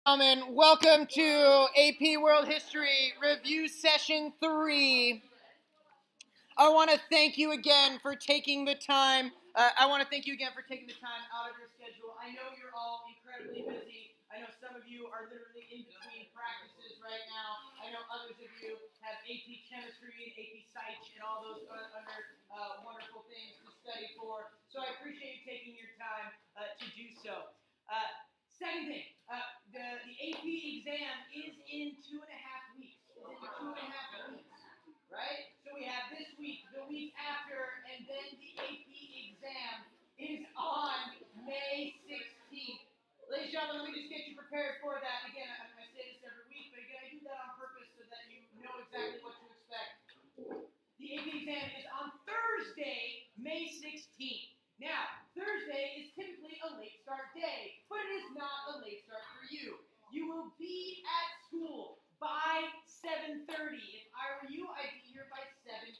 Gentlemen, welcome to AP World History Review Session 3. I want to thank you again for taking the time. out of your schedule. I know you're all incredibly busy. I know some of you are literally in between practices right now. I know others of you have AP Chemistry and AP Psych and all those other wonderful things to study for. So I appreciate you taking your time to do so. Second thing, the AP exam is in 2.5 weeks. Right? So we have this week, the week after, and then the AP exam is on May 16th. Ladies and gentlemen, let me just get you prepared for that. Again, I say this every week, but again, I do that on purpose so that you know exactly what to expect. The AP exam is on Thursday, May 16th. Now, Thursday is typically a late start day, but it is not a late start for you. You will be at school by 7:30. If I were you, I'd be here by 7:15.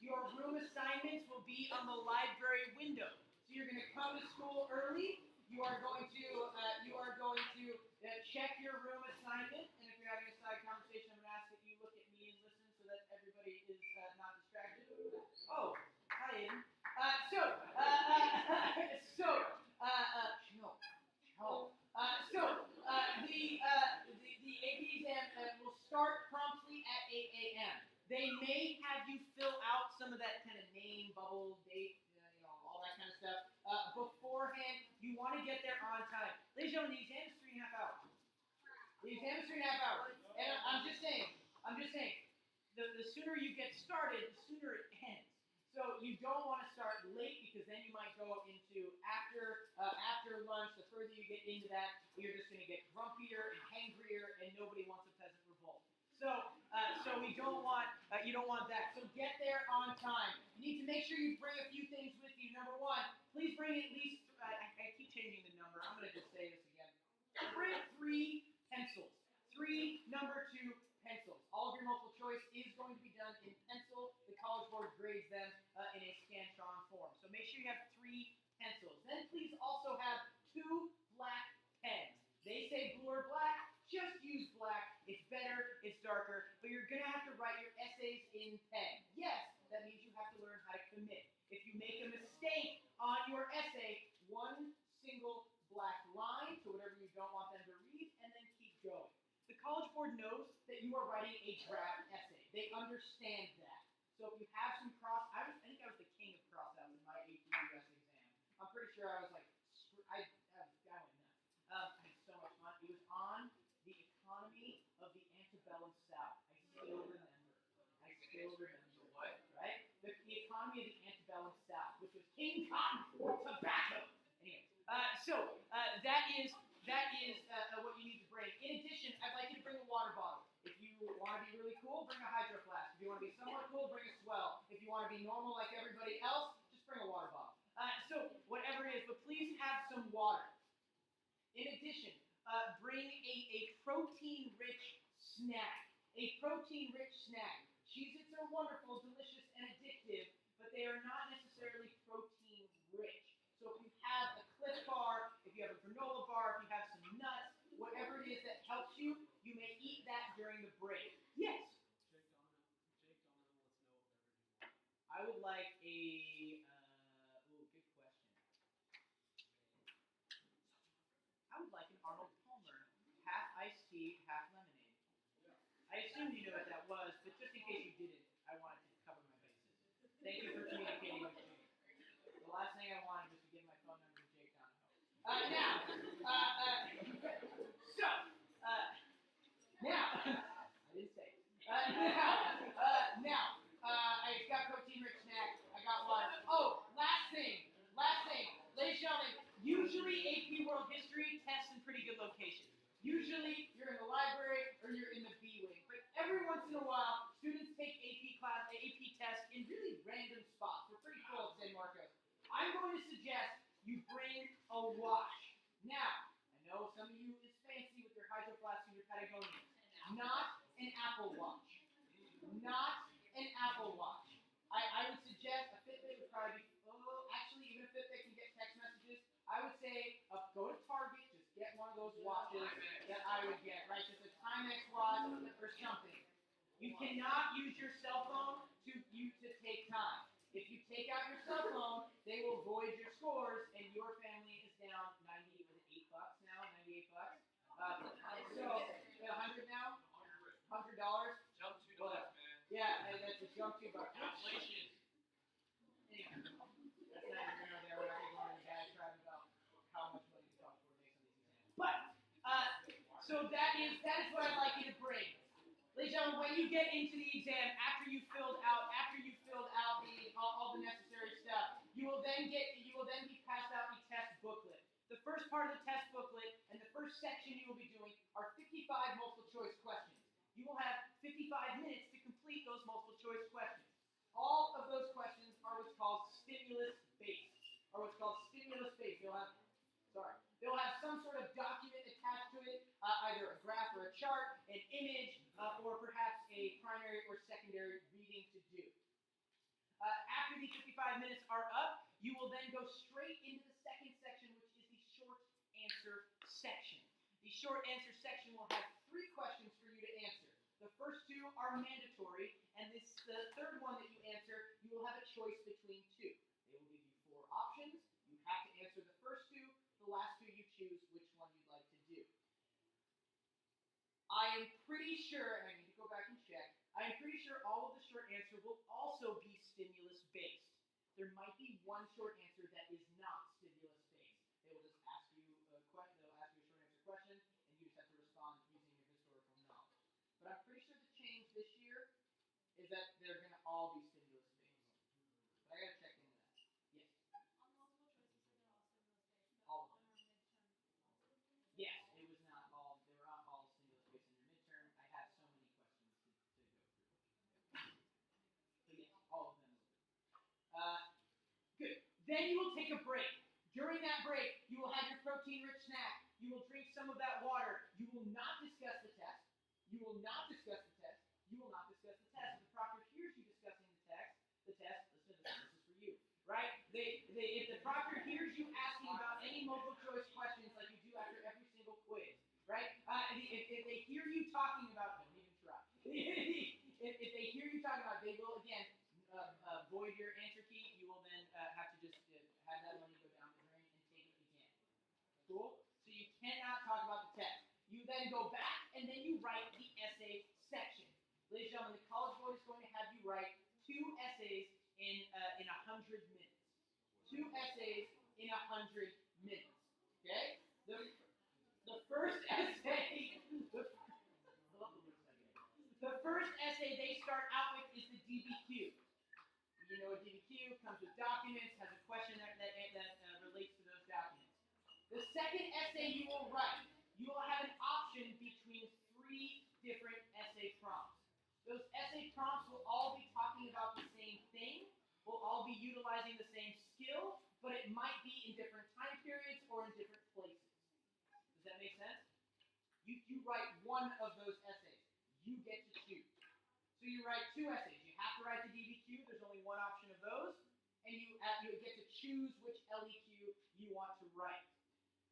Your room assignments will be on the library window. So you're going to come to school early. You are going to check your room assignment, and if you're having a side conversation, I'm going to ask that you look at me and listen so that everybody is not distracted. Oh, hi, Aiden. The AP exam will start promptly at 8 a.m. They may have you fill out some of that kind of name, bubble, date, all that kind of stuff beforehand. You want to get there on time. Ladies and gentlemen, the exam is 3.5 hours. And I'm just saying, the sooner you get started, the sooner it ends. So you don't want to start late because then you might go into after lunch. The further you get into that, you're just going to get grumpier and hangrier, and nobody wants a peasant revolt. So we don't want you don't want that. So get there on time. You need to make sure you bring a few things with you. Number one, please bring at least. I keep changing the number. I'm going to just say this again. Bring 3 pencils. 3 number 2 pencils. All of your multiple choice is going to be done in pencil. The College Board grades them in a Scantron form. So make sure you have 3 pencils. Then please also have 2 black pens. They say blue or black. Just use black. It's better. It's darker. But you're going to have to write your essays in pen. Yes, that means you have to learn how to commit. If you make a mistake on your essay, one single black line to whatever you don't want them to read, and then keep going. The College Board knows that you are writing a draft essay. They understand that. So if you have some I think I was the king of cross-outs in my AP US exam. I'm pretty sure I was like, I went nuts. I had so much fun. It was on the economy of the antebellum South. I still remember. Right? The economy of the antebellum South, which was King Cotton, tobacco. Anyway, that is what you need to bring. In addition, I'd like you to bring a water bottle. If you want to be really cool, bring a hydro flask. If you want to be somewhat cool, bring a swell. If you want to be normal like everybody else, just bring a water bottle. So whatever it is, but please have some water. In addition, bring a protein-rich snack. Cheez-Its are wonderful, delicious, and addictive, but they are not necessarily protein-rich. So if you have a Cliff Bar, if you have a granola bar, if you have some nuts, whatever it is that helps you, you may eat that during the break. Yes? I would like a... good question. I would like an Arnold Palmer, half iced tea, half lemonade. I assumed you knew what that was, but just in case you didn't, I wanted to cover my bases. Thank you for communicating with me. The last thing I wanted was to give my phone number to Jake Donahoe. I didn't say it. I got protein-rich snack. I got water. Oh, last thing. Ladies and gentlemen, usually AP World History tests in pretty good locations. Usually, you're in the library or you're in the B wing. But every once in a while, students take AP tests in really random spots. We're pretty cool at San Marcos. I'm going to suggest you bring a watch. Now, I know some of you is fancy with your Hydro Flask and your Patagonias. Not an Apple Watch. I would suggest a Fitbit would probably be, actually, even a Fitbit can get text messages. I would say go to Target, just get one of those those watches that I would get, right? Just a Timex watch or something. You cannot use your cell phone to take time. If you take out your cell phone, they will void your scores, and your family is down 90, was it $8 now? $98. So $100 now? $100. Jump $2, man. Yeah, that's a jump $2. Inflation. Anyway, that's not even there. We're not going to diatribe about how much money to talk for based on these examples. But so that is what I'd like you to bring. Ladies and gentlemen, when you get into the exam, after you filled out all the necessary stuff, you will then be passed out the test booklet. The first part of the test booklet and the first section you will be doing are 55 multiple choice questions. You will have 55 minutes to complete those multiple choice questions. All of those questions are what's called stimulus based. They'll have some sort of document attached to it, either a graph or a chart, an image, or perhaps a primary or secondary reading to do. After the 55 minutes are up, you will then go straight into the second section, which is the short answer section. The short answer section will have 3 questions for you to answer. The first 2 are mandatory, and the third one that you answer, you will have a choice between 2. They will give you 4 options. You have to answer the first 2. The last 2 you choose which one you'd like to do. I am pretty sure, and I need to go back and check, I am pretty sure all of the short answer will also be stimulus based. There might be one short answer that is not stimulus based. They will just ask you a question, they'll ask you a short answer question, and you just have to respond using your historical knowledge. But I'm pretty sure the change this year is that they're going to all be stimulus based. But I gotta check into that. Yes. On multiple choices, so they're all stimulus based. All of them. On our midterm. Yes, they were not all stimulus based in your midterm. I have so many questions to go through. So yes, all of them will be. Good. Then you will take a break. During that break, you will have your protein-rich snack. You will drink some of that water. You will not discuss the test. You will not discuss the test. You will not discuss the test. If the proctor hears you discussing the test, listen, this is for you, right? If the proctor hears you asking about any multiple choice questions like you do after every single quiz, right? If they hear you talking about, don't even try. If they hear you talking about, they will again void your answer key. You will then have to just have that money go down the drain and take it again. Cool? So you cannot talk about the test. You then go back and then you write the essay section. Ladies and gentlemen, the College Board is going to have you write 2 essays in 100 minutes. 2 essays in 100 minutes. Okay? The first essay, the first essay they start out with is the DBQ. You know a DBQ comes with documents, has a question that relates to those documents. The second essay you will write, you will have an option between 3 different essay prompts. Those essay prompts will all be talking about the same thing, will all be utilizing the same skill, but it might be in different time periods or in different places. Does that make sense? You write one of those essays. You get to choose. So you write 2 essays. You have to write the DBQ. There's only one option of those. And you get to choose which LEQ you want to write.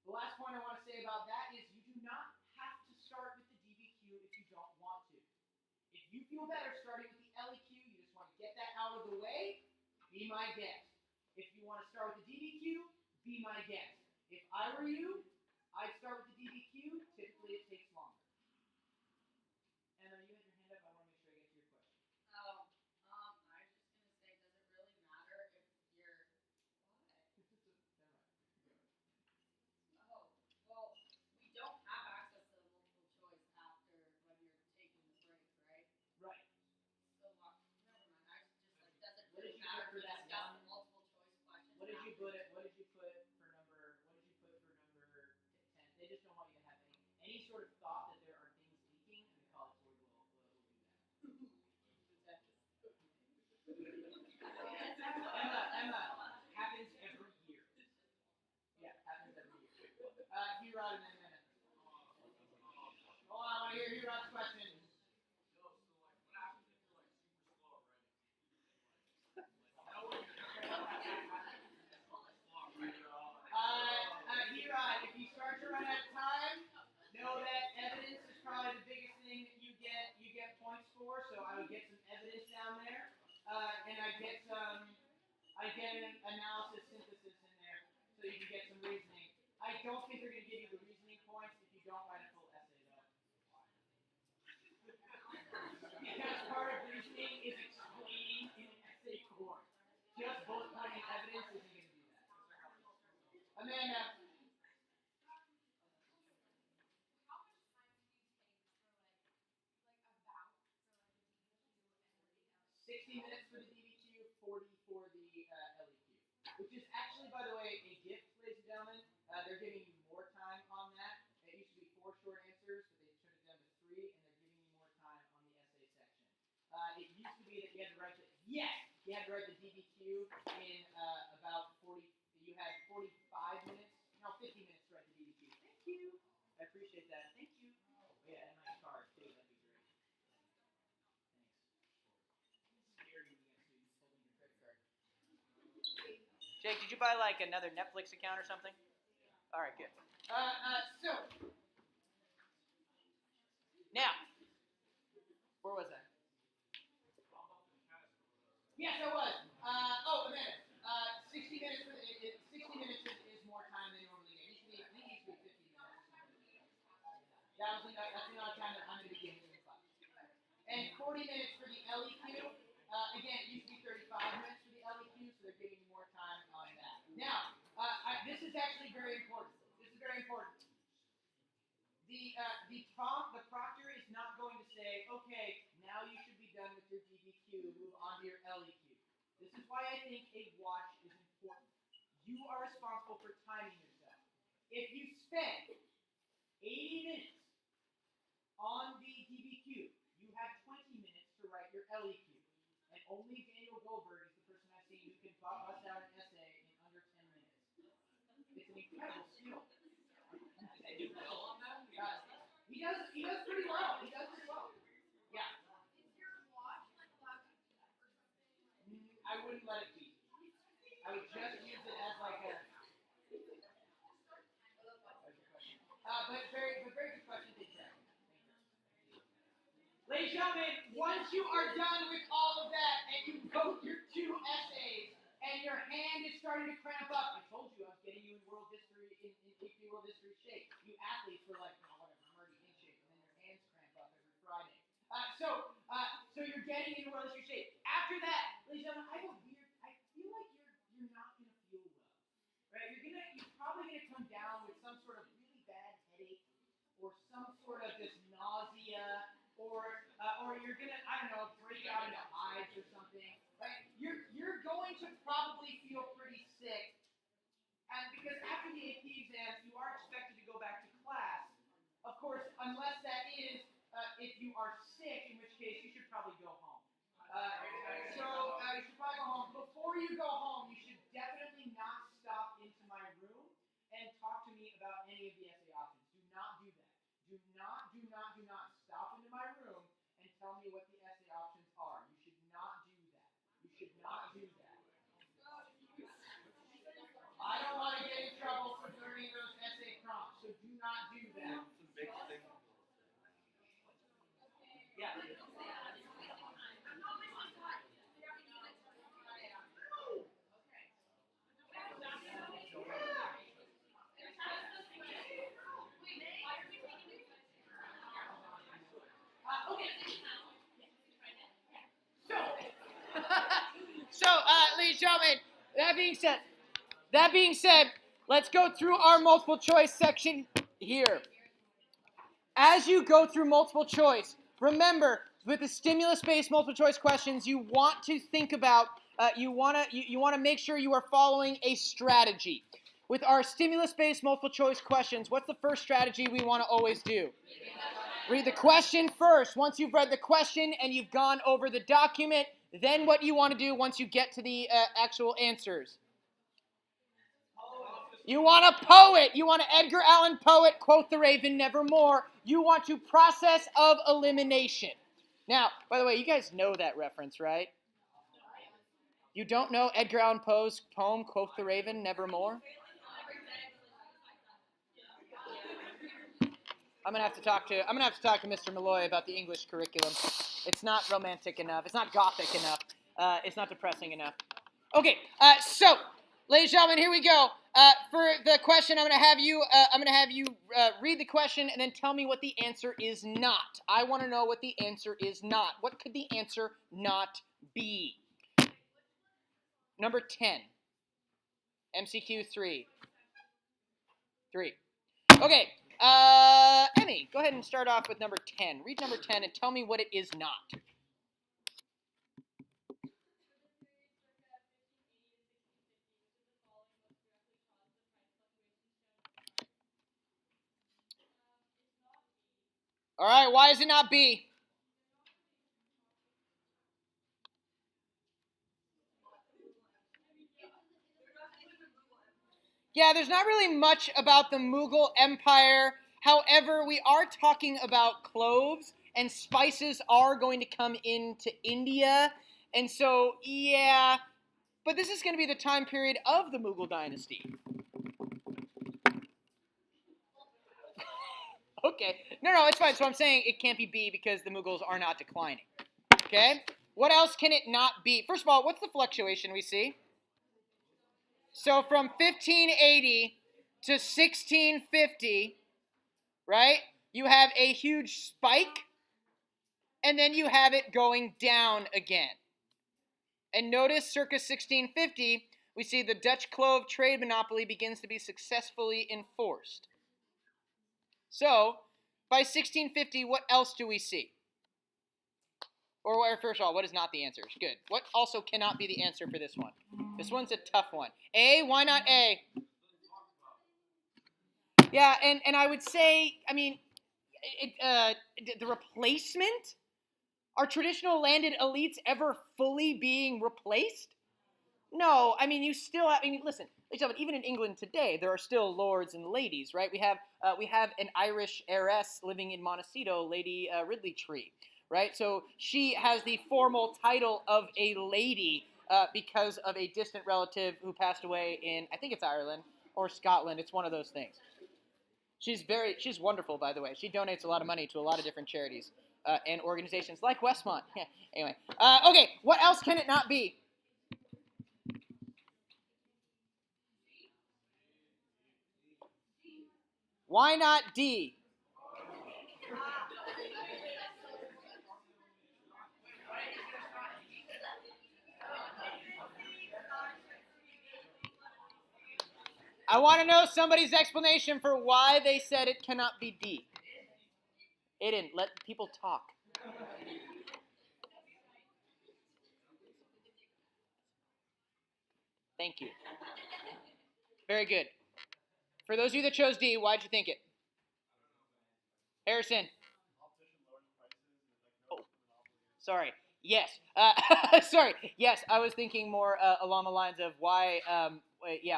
The last point I want to say about that is you do not have to start with the DBQ if you don't want to. If you feel better starting with the LEQ, you just want to get that out of the way, be my guest. If you want to start with the DBQ, be my guest. If I were you, I'd start with the DBQ. Typically, it takes longer. Emma, you had your hand up. I want to make sure I get to your question. I was just gonna say, does it really matter if you're what? Oh, well, we don't have access to the multiple choice after when you're taking the break, right? Right. So never mind. I was just like, does it What did really you matter put for if we that discuss one? multiple choice questions? What did you after? put for number 10? They just don't want you to have any sort of thought that there are things leaking, and the College Board will do that. Emma, happens every year. Yeah, happens every year. Herod in a minute. Hold on, I want to hear Herod's question. Herod, if you start to run out of time, get an analysis synthesis in there so you can get some reasoning. I don't think they're going to give you the reasoning points if you don't write a full essay, though. Because part of reasoning is explaining in an essay form. Just bullet pointing evidence isn't going to do that. Amanda. How much time do you take for about for the DBQ and everything else? 60 minutes for the DBQ, 40 for the LEQ. Which is actually, by the way, a gift, ladies and gentlemen. They're giving you more time on that. It used to be 4 short answers, but they turned it down to 3, and they're giving you more time on the essay section. It used to be that you had to write the DBQ in about 40. You had 45 minutes, no, 50 minutes to write the DBQ. Thank you. I appreciate that. Thank you. Oh, yeah, and my card too. That'd be great. Thanks. Scary when you actually holding your credit card. Jake, did you buy like another Netflix account or something? All right, good. So now, where was I? Yes, I was. Amanda. 60 minutes. 60 minutes is more time than normally get. I think it used to be 50 minutes. That's the amount of time that I'm going to be giving in the class. And 40 minutes for the LEQ. Again, it used to be 35 minutes for the LEQ, so they're giving you more time on that. Now, this is actually very important. This is very important. The proctor is not going to say, okay, now you should be done with your DBQ, move on to your LEQ. This is why I think a watch is important. You are responsible for timing yourself. If you spend 80 minutes on the DBQ, you have 20 minutes to write your LEQ. And only Daniel Goldberg is the person I've seen who can bust out an essay in under 10 minutes. It's an incredible skill. He does pretty well. He does pretty well. Yeah. Is your watch like allowed to beep or something? I wouldn't let it be. I would just use it as like a. But very good question. Ladies and gentlemen, once you are done with all of that and you wrote your 2 essays and your hand is starting to cramp up, I told you I was getting you in world history, in AP world history shape. You athletes were like, oh, whatever, I'm already in shape, and then your hands cramp up every Friday. So you're getting into world history shape. After that, ladies and gentlemen, I feel like you're not gonna feel well, right? You're probably gonna come down with some sort of really bad headache or some sort of just nausea. Or you're gonna, I don't know, break out into hives or something. Right? You're going to probably feel pretty sick, and because after the AP exams, you are expected to go back to class. Of course, unless that is if you are sick, in which case you should probably go home. You should probably go home. Before you go home, you should definitely not stop into my room and talk to me about any of the essay options. Do not do that. Do not stop into my room and tell me what the essay options are. You should not do that. You should not do that. I don't want to get in trouble for learning those essay prompts, so do not do that. Yeah. Ladies and gentlemen, that being said, let's go through our multiple choice section here. As you go through multiple choice, remember, with the stimulus-based multiple choice questions, you want to think about, you want to make sure you are following a strategy. With our stimulus-based multiple choice questions, what's the first strategy we want to always do? Read the question first. Once you've read the question and you've gone over the document, then what you want to do once you get to the actual answers. You want a poet. You want an Edgar Allan Poe, quote the Raven, nevermore. You want to process of elimination. Now, by the way, you guys know that reference, right? You don't know Edgar Allan Poe's poem, quote the Raven, nevermore? I'm gonna have to talk to Mr. Malloy about the English curriculum. It's not romantic enough. It's not gothic enough. It's not depressing enough. Okay, so, ladies and gentlemen, here we go. For the question, I'm gonna have you read the question and then tell me what the answer is not. I want to know what the answer is not. What could the answer not be? Number 10. MCQ 3. Okay, Emmy, go ahead and start off with number 10. Read number 10 and tell me what it is not. All right, why is it not B? Yeah, there's not really much about the Mughal Empire. However, we are talking about cloves, and spices are going to come into India. And so, yeah, but this is going to be the time period of the Mughal dynasty. Okay. No, it's fine. So I'm saying it can't be B because the Mughals are not declining. Okay? What else can it not be? First of all, what's the fluctuation we see? So from 1580 to 1650, right, you have a huge spike, and then you have it going down again. And notice circa 1650, we see the Dutch clove trade monopoly begins to be successfully enforced. So, by 1650, what else do we see? Or first of all, what is not the answer? Good. What also cannot be the answer for this one? This one's a tough one. A, why not A? Yeah, and I would say, I mean, the replacement? Are traditional landed elites ever fully being replaced? No, I mean, you still have, I mean, listen, even in England today, there are still lords and ladies, right? We have an Irish heiress living in Montecito, Lady Ridley Tree, right? So she has the formal title of a lady because of a distant relative who passed away in, I think it's Ireland or Scotland. It's one of those things. She's wonderful, by the way. She donates a lot of money to a lot of different charities and organizations like Westmont. Yeah, anyway. Okay, what else can it not be? Why not D? I want to know somebody's explanation for why they said it cannot be D. Aiden, let people talk. Thank you. Very good. For those of you that chose D, why'd you think it? Harrison. Oh, sorry. Yes. Sorry. Yes, I was thinking more along the lines of why.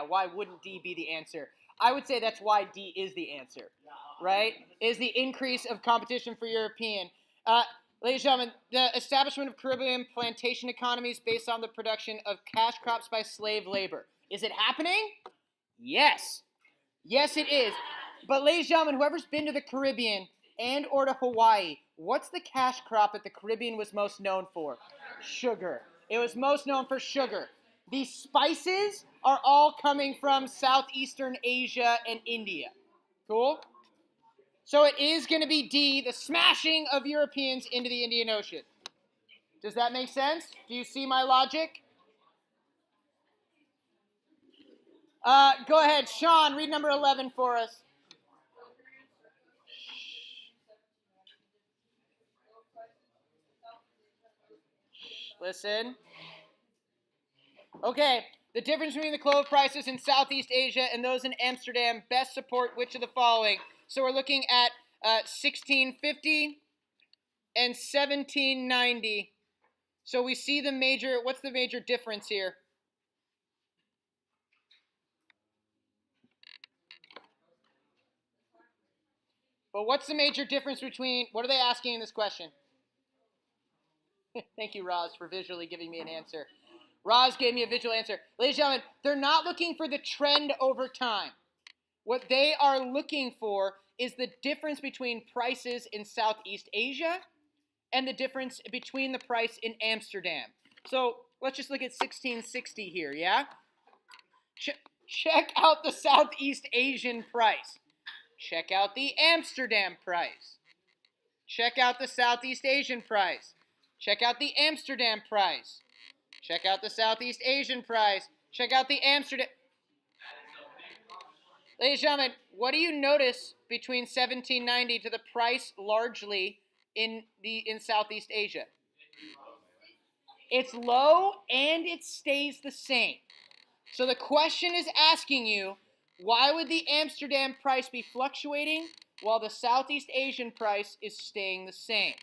Why wouldn't D be the answer? I would say that's why D is the answer, right? Is the increase of competition for European. Ladies and gentlemen, the establishment of Caribbean plantation economies based on the production of cash crops by slave labor. Is it happening? Yes. Yes, it is. But ladies and gentlemen, whoever's been to the Caribbean and or to Hawaii, what's the cash crop that the Caribbean was most known for? Sugar. It was most known for sugar. These spices are all coming from Southeastern Asia and India. Cool? So it is going to be D, the smashing of Europeans into the Indian Ocean. Does that make sense? Do you see my logic? Go ahead, Sean, read number 11 for us. Listen. Okay, the difference between the clove prices in Southeast Asia and those in Amsterdam best support which of the following? So we're looking at 1650 and 1790. So we see what's the major difference here? But what's the major difference between, what are they asking in this question? Thank you, Roz, for visually giving me an answer. Roz gave me a visual answer. Ladies and gentlemen, they're not looking for the trend over time. What they are looking for is the difference between prices in Southeast Asia and the difference between the price in Amsterdam. So Let's just look at 1660 here, yeah? Check out the Southeast Asian price. Check out the Amsterdam price. Check out the Southeast Asian price. Check out the Amsterdam price. Check out the Southeast Asian price. Check out the Amsterdam. Ladies and gentlemen, what do you notice between 1790 to the price largely in Southeast Asia? It's low and it stays the same. So the question is asking you, why would the Amsterdam price be fluctuating while the Southeast Asian price is staying the same?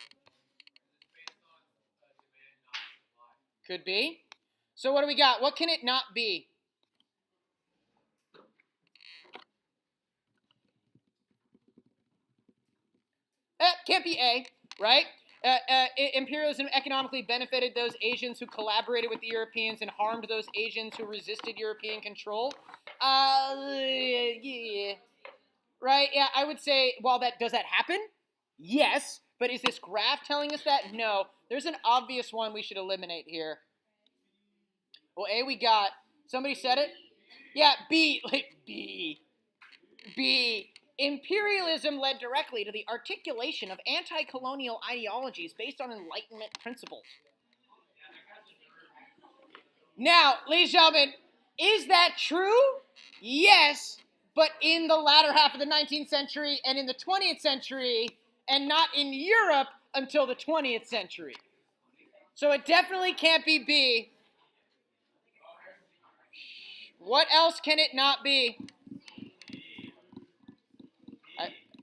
Could be. So what do we got? What can it not be? Can't be A, right? Imperialism economically benefited those Asians who collaborated with the Europeans and harmed those Asians who resisted European control. Yeah. Right? Yeah, I would say, does that happen? Yes. But is this graph telling us that? No. There's an obvious one we should eliminate here. Well, A, we got. Somebody said it? Yeah, B. B. Imperialism led directly to the articulation of anti-colonial ideologies based on Enlightenment principles. Now, ladies and gentlemen, is that true? Yes, but in the latter half of the 19th century and in the 20th century, and not in Europe until the 20th century. So it definitely can't be B. What else can it not be?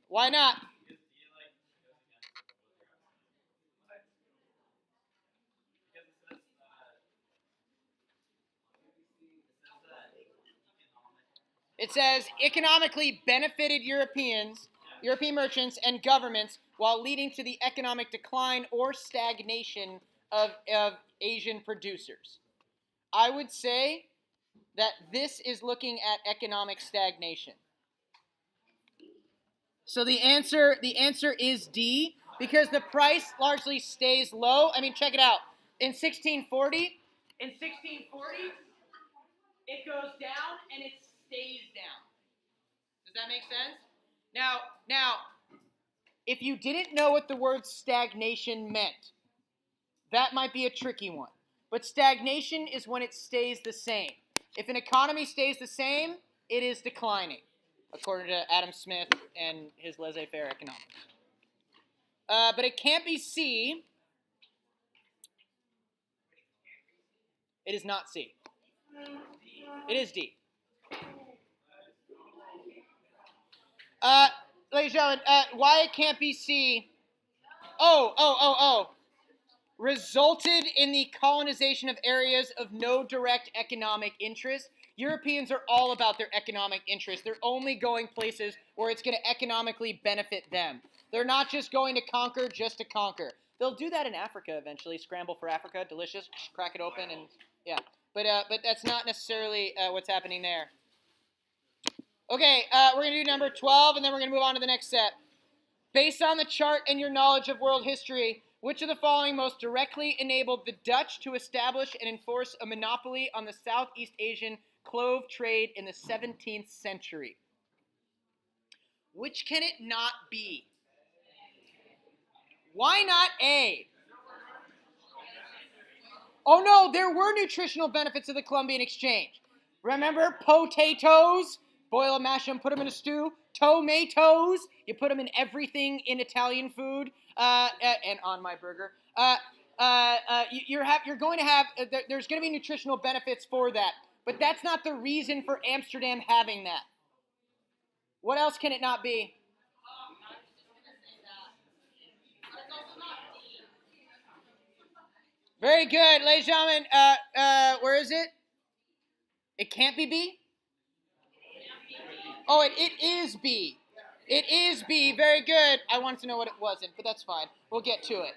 Why not? It says economically benefited European merchants and governments while leading to the economic decline or stagnation of Asian producers. I would say that this is looking at economic stagnation. So the answer is D, because the price largely stays low. I mean, check it out. In 1640, it goes down and it stays down. Does that make sense? Now, if you didn't know what the word stagnation meant, that might be a tricky one. But stagnation is when it stays the same. If an economy stays the same, it is declining, according to Adam Smith and his laissez-faire economics. But it can't be C. It is not C. It is D. Ladies and gentlemen, why it can't be C? Resulted in the colonization of areas of no direct economic interest. Europeans are all about their economic interest. They're only going places where it's going to economically benefit them. They're not just going to conquer just to conquer. They'll do that in Africa eventually. Scramble for Africa, delicious. Crack it open and yeah. But that's not necessarily what's happening there. Okay, we're going to do number 12, and then we're going to move on to the next set. Based on the chart and your knowledge of world history, which of the following most directly enabled the Dutch to establish and enforce a monopoly on the Southeast Asian clove trade in the 17th century? Which can it not be? Why not A? Oh no, there were nutritional benefits of the Columbian Exchange. Remember potatoes? Boil them, mash them, put them in a stew. Tomatoes, you put them in everything in Italian food and on my burger. You're going to have, there's going to be nutritional benefits for that. But that's not the reason for Amsterdam having that. What else can it not be? Very good, ladies and gentlemen. Where is it? It can't be B? Oh, it is B. It is B. Very good. I wanted to know what it wasn't, but that's fine. We'll get to it.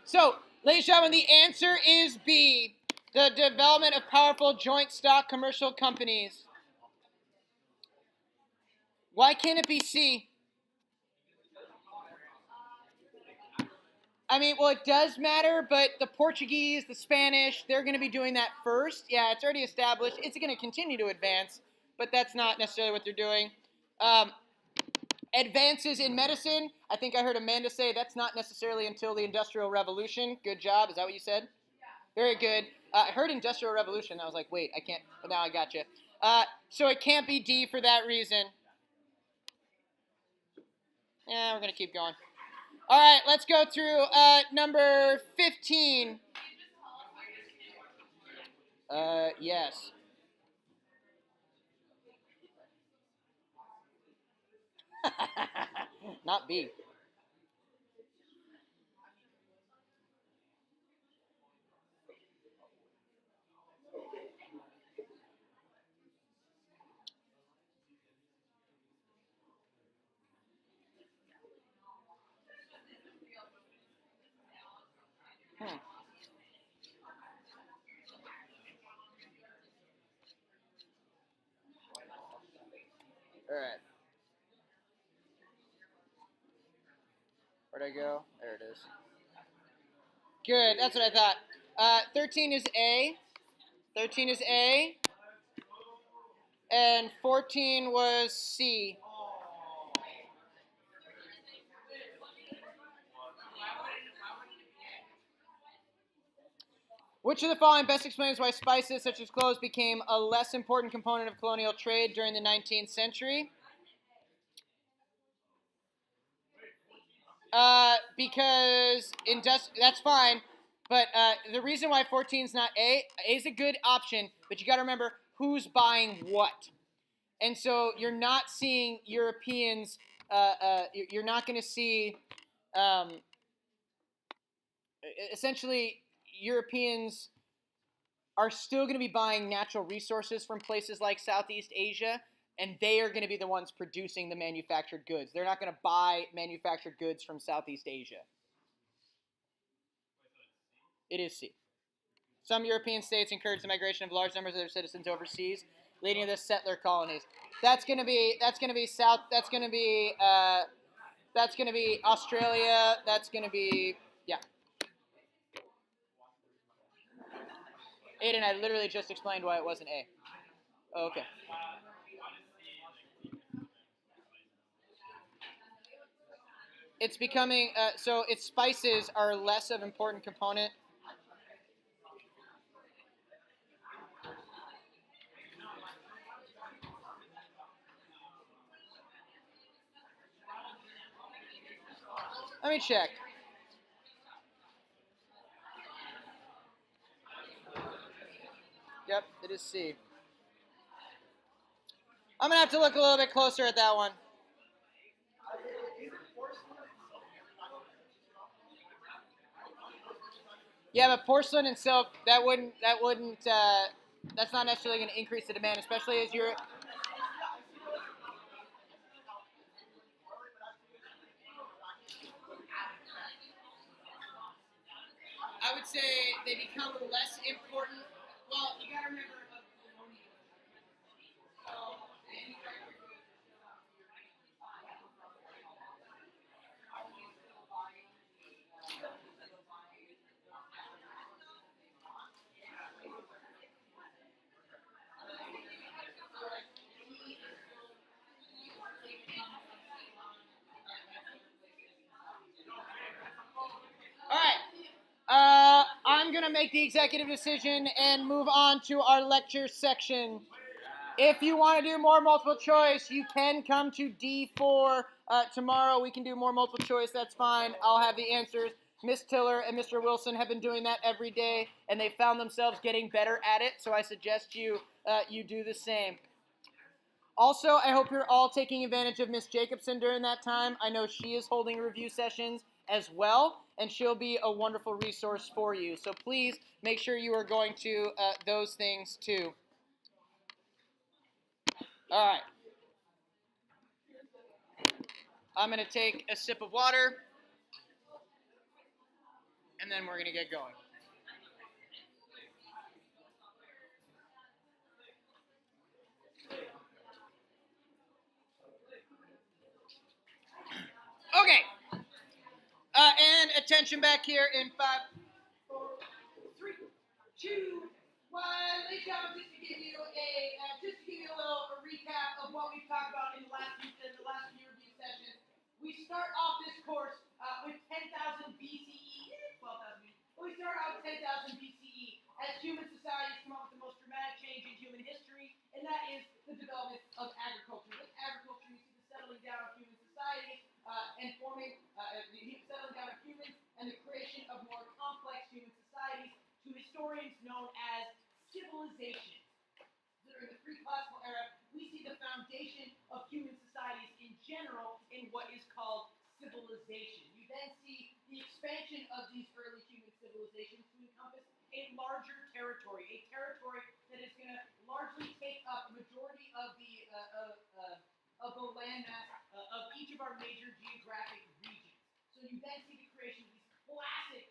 So, ladies and gentlemen, the answer is B. The development of powerful joint stock commercial companies. Why can't it be C? I mean, well, it does matter, but the Portuguese, the Spanish, they're going to be doing that first. Yeah, it's already established. It's going to continue to advance, but that's not necessarily what they're doing. Advances in medicine, I think I heard Amanda say that's not necessarily until the Industrial Revolution. Good job. Is that what you said? Very good. I heard Industrial Revolution. I was like, wait, I can't. But now I got you. So it can't be D for that reason. Yeah, we're going to keep going. All right, let's go through number 15. Yes. Not B. All right. Where'd I go? There it is. Good. That's what I thought. 13 is A. 13 is A. And 14 was C. Which of the following best explains why spices such as cloves became a less important component of colonial trade during the 19th century? Because that's fine, but the reason why 14 is not A is a good option, but you got to remember who's buying what. And so you're not seeing Europeans, you're not going to see, essentially, Europeans are still going to be buying natural resources from places like Southeast Asia, and they are going to be the ones producing the manufactured goods. They're not going to buy manufactured goods from Southeast Asia. It is C. Some European states encouraged the migration of large numbers of their citizens overseas, leading to the settler colonies. That's going to be South. That's going to be Australia. That's going to be, yeah. Aiden, I literally just explained why it wasn't A. Oh, okay. It's becoming, so its spices are less of an important component. Let me check. Yep, it is C. I'm going to have to look a little bit closer at that one. Yeah, but porcelain and silk, that's not necessarily going to increase the demand, especially as you're... I would say they become less important. Well, you got to remember... All right. I'm going to make the executive decision and move on to our lecture section. If you want to do more multiple choice, you can come to D4 tomorrow. We can do more multiple choice. That's fine. I'll have the answers. Miss Tiller and Mr. Wilson have been doing that every day, and they found themselves getting better at it, so I suggest you do the same. Also, I hope you're all taking advantage of Miss Jacobson during that time. I know she is holding review sessions as well, and she'll be a wonderful resource for you. So please make sure you are going to those things too. All right. I'm going to take a sip of water, and then we're going to get going. Okay. And attention back here in 5, 4, 3, 2, 1. Ladies and gentlemen, just to give you a little recap of what we've talked about in the last few review sessions. We start off this course with 10,000 BCE, 12,000 BCE. We start out with 10,000 BCE as human societies come up with the most dramatic change in human history, and that is the development of agriculture. With agriculture, you see the settling down of human society and forming the settling down of humans and the creation of more complex human societies to historians known as civilizations. During the pre-classical era, we see the foundation of human societies in general in what is called civilization. You then see the expansion of these early human civilizations to encompass a larger territory, a territory that is going to largely take up a majority of the landmass of each of our major geographic regions. So you then see the creation of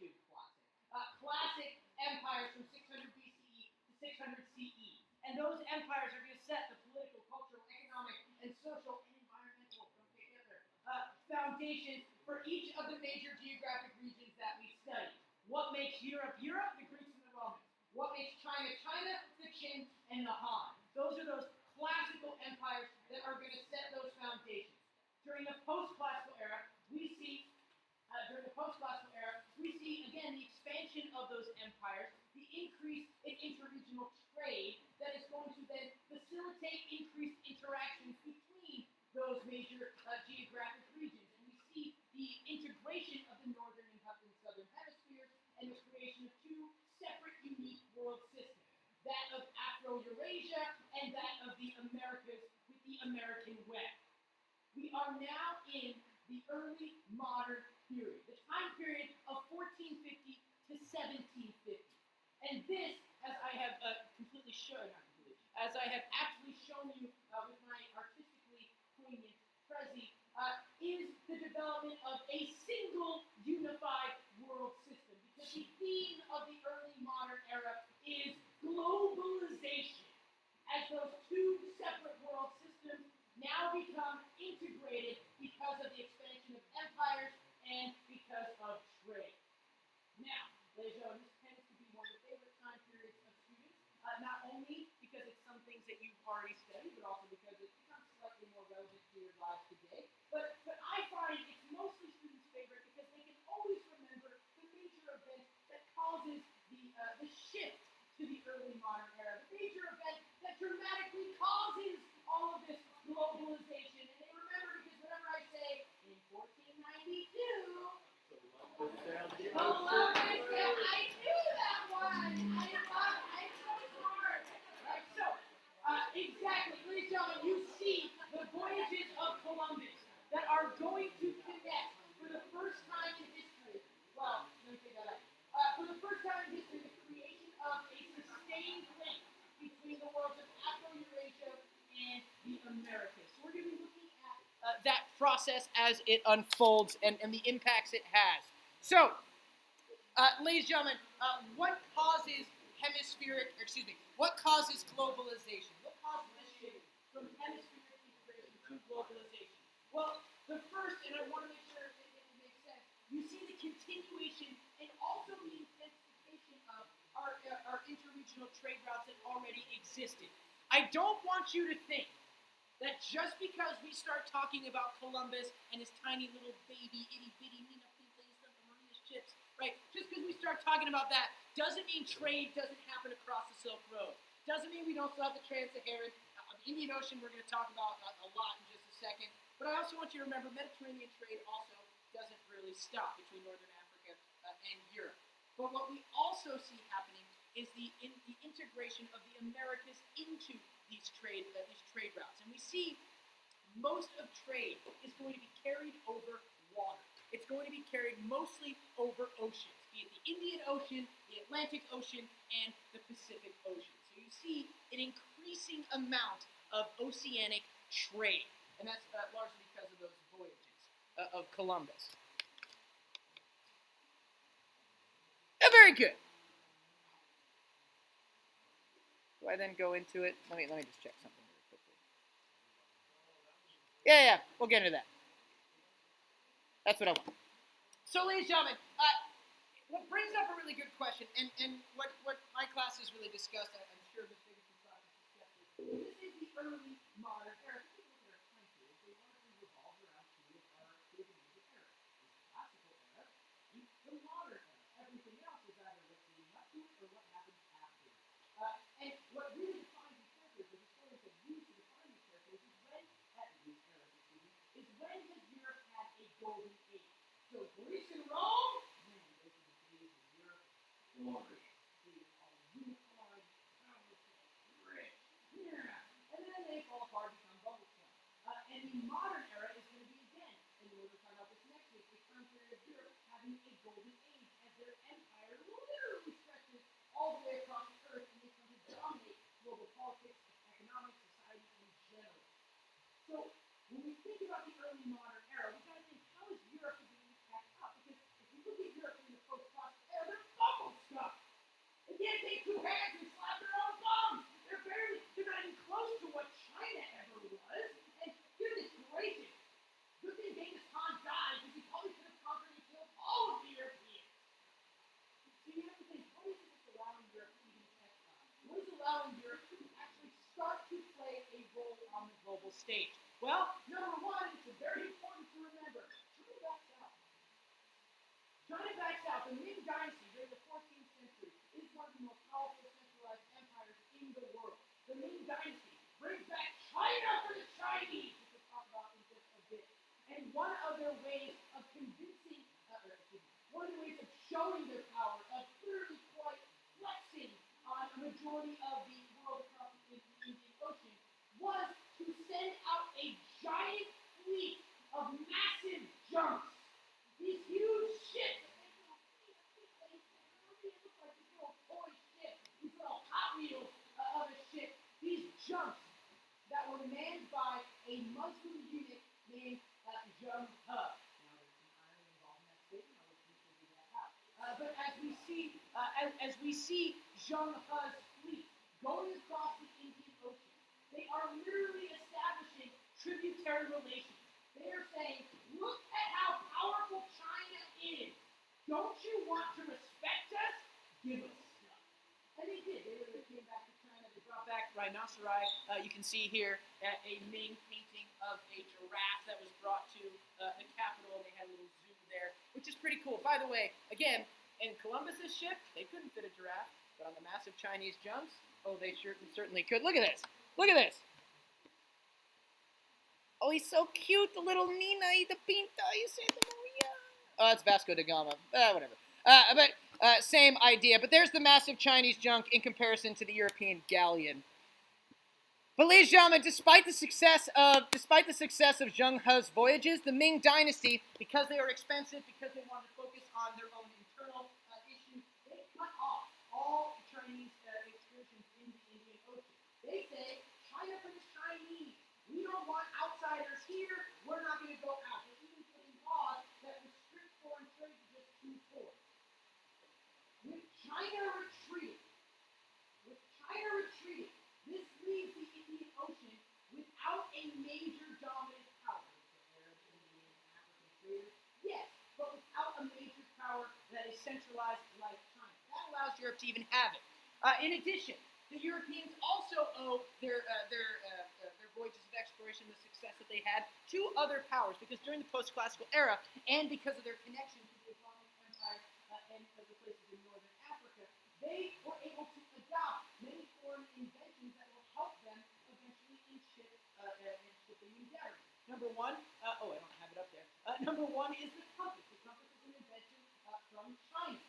these classic empires from 600 BCE to 600 CE. And those empires are going to set the political, cultural, economic, and social and environmental foundations for each of the major geographic regions that we study. What makes Europe Europe? The Greeks and the Romans. What makes China China? The Qin and the Han. Those are those classical empires that are going to set those foundations. During the post-classical era, we see again the expansion of those empires, the increase in interregional trade that is going to then facilitate increased interactions between those major geographic regions. And we see the integration of the northern and southern hemispheres and the creation of two separate, unique world systems, that of Afro-Eurasia and that of the Americas with the American West. We are now in the early modern period, the time period of 1450 to 1750. And this, as I have as I have actually shown you with my artistically poignant Prezi, is the development of a single unified world system. Because the theme of the early modern era is globalization, as those two separate world systems now become integrated because of the expansion of empires and because of trade. Now, ladies and gentlemen, this tends to be one of the favorite time periods of students, not only because it's some things that you've already studied, but also because it becomes slightly more relevant to your lives today. But I find it's mostly students' favorite because they can always remember the major event that causes the shift to the early modern era, the major event that dramatically causes all of this globalization. And they remember because whenever I say, in 1492, Columbus, yeah, I knew that one. I'm so smart. Right, so, exactly, ladies and gentlemen, you see the voyages of Columbus that are going to connect for the first time in history. Well, let me take that out. For the first time in history, the creation of a sustained link between the worlds of Afro-Eurasia and the Americas. So we're going to be looking at that process as it unfolds and the impacts it has. So, ladies and gentlemen, what causes globalization? What causes this shift from hemispheric integration to globalization? Well, the first, and I want to make sure it makes sense, you see the continuation and also the intensification of our interregional trade routes that already existed. I don't want you to think that just because we start talking about Columbus and his tiny little baby, itty-bitty, Nina Pinkley, Santa Maria's chips, right? Just because we start talking about that doesn't mean trade doesn't happen across the Silk Road. Doesn't mean we don't still have the Trans-Saharan, the Indian Ocean we're going to talk about a lot in just a second. But I also want you to remember Mediterranean trade also doesn't really stop between Northern Africa and Europe. But what we also see happening is the integration of the Americas into these trade routes. And we see most of trade is going to be carried over water. It's going to be carried mostly over oceans, be it the Indian Ocean, the Atlantic Ocean, and the Pacific Ocean. So you see an increasing amount of oceanic trade, and that's largely because of those voyages of Columbus. Very good. Do I then go into it? Let me just check something really quickly. Yeah, we'll get into that. That's what I want. So, ladies and gentlemen, what brings up a really good question, and what my class has really discussed, I'm sure Ms. Biggson's class has discussed this is the early modern era. If you look at our time period, they largely revolve around two of the major eras. The classical era and the modern era. Everything else is either what's leading up to it or what happens after it. And what really defines these characters, the historians have used to define these characters, is when, at these eras, is when has Europe had a golden age. So Greece and Rome, man, those are the days of Europe glory. They are all unified, powerful, rich, yeah. And then they fall apart and become bubble scum. And the modern era is going to be again, and we're going to talk about this next week, the current period of Europe having a golden age as their empire literally stretches all the way across the earth and they come to dominate global politics, economics, society in general. So when we think about the early modern era, we've got to think, how is Europe beginning to catch up? Because if you look at Europe in the post-classical era, they're bubble scum. They can't take two hands and slap their own thumbs. They're not even close to what China ever was. And goodness gracious, good thing Genghis Khan died because he probably could have conquered and killed all of the Europeans. So you have to think, what is it that's allowing Europe to even catch up? What is allowing Europe to actually start to play a role on the global stage? Well, number one, it's very important to remember, China backs out. China backs out. The Ming Dynasty during the 14th century is one of the most powerful centralized empires in the world. The Ming Dynasty brings back China for the Chinese, which we'll talk about in just a bit. And one of their ways of convincing, one of the ways of showing their power, of literally quite flexing on a majority of the world across the Indian Ocean, was to send out a giant fleet of massive junks. These huge ships that make little look like these little toy ships, these little Hot Wheels of a ship. These junks that were manned by a Muslim eunuch named Zheng He. Now, there's some irony involved in that statement. I'll let you figure that out. But as we see Zheng He's fleet going across the Indian Ocean, they are literally establishing tributary relations. They are saying, look at how powerful China is. Don't you want to respect us? Give us stuff. And they did. They literally came back to China. They brought back rhinoceri. You can see here a Ming painting of a giraffe that was brought to the capital. They had a little zoo there, which is pretty cool. By the way, again, in Columbus's ship, they couldn't fit a giraffe, but on the massive Chinese junks, oh, they certainly could. Look at this. Look at this. Oh, he's so cute, the little Nina y the Pinta, you say the Maria. Oh, it's Vasco da Gama. Whatever. But same idea. But there's the massive Chinese junk in comparison to the European galleon. But ladies and gentlemen, despite the success of Zheng He's voyages, the Ming Dynasty, because they are expensive, because they wanted to focus on their own internal issues, they cut off all Chinese excursions in the Indian Ocean. They say, China for the Chinese. We don't want outsiders here. We're not going to go out. They're even putting laws that restrict foreign trade to just 2 ports. With China retreating, this leaves the Indian Ocean without a major dominant power. Arab, Indian, African traders, yes, but without a major power that is centralized like China. That allows Europe to even have it. In addition, the Europeans also owe their voyages of exploration, the success that they had, to other powers, because during the post-classical era, and because of their connection to the Islamic empire and other places in northern Africa, they were able to adopt many foreign inventions that will help them eventually in shipping endeavors. Number one, I don't have it up there. Number one is the compass. The compass is an invention from China.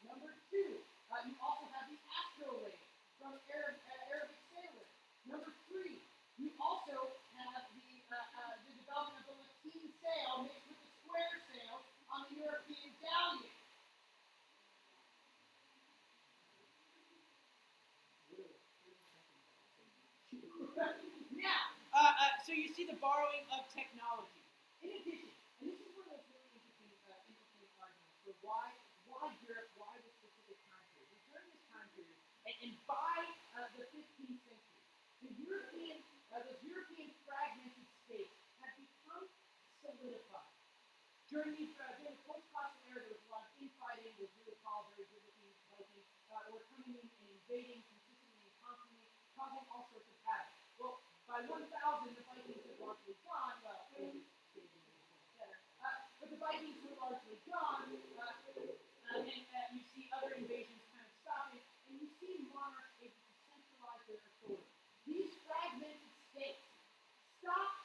Number two, you also have the astrolabe from Arabic sailors. Number three, you also have the development of the lateen sail mixed with the square sail on the European galleon. Now, so you see the borrowing of technology. In addition, and this is one of those really interesting arguments for why Europe, why this specific time period. And during this time period, and by the 15th century, those European fragmented states have become solidified. During the post-classical by 1000, the Vikings had largely gone. Well, maybe David made his point better. But the Vikings were largely gone, and you see other invasions kind of stopping, and you see monarchs able to centralize their authority. These fragmented states stop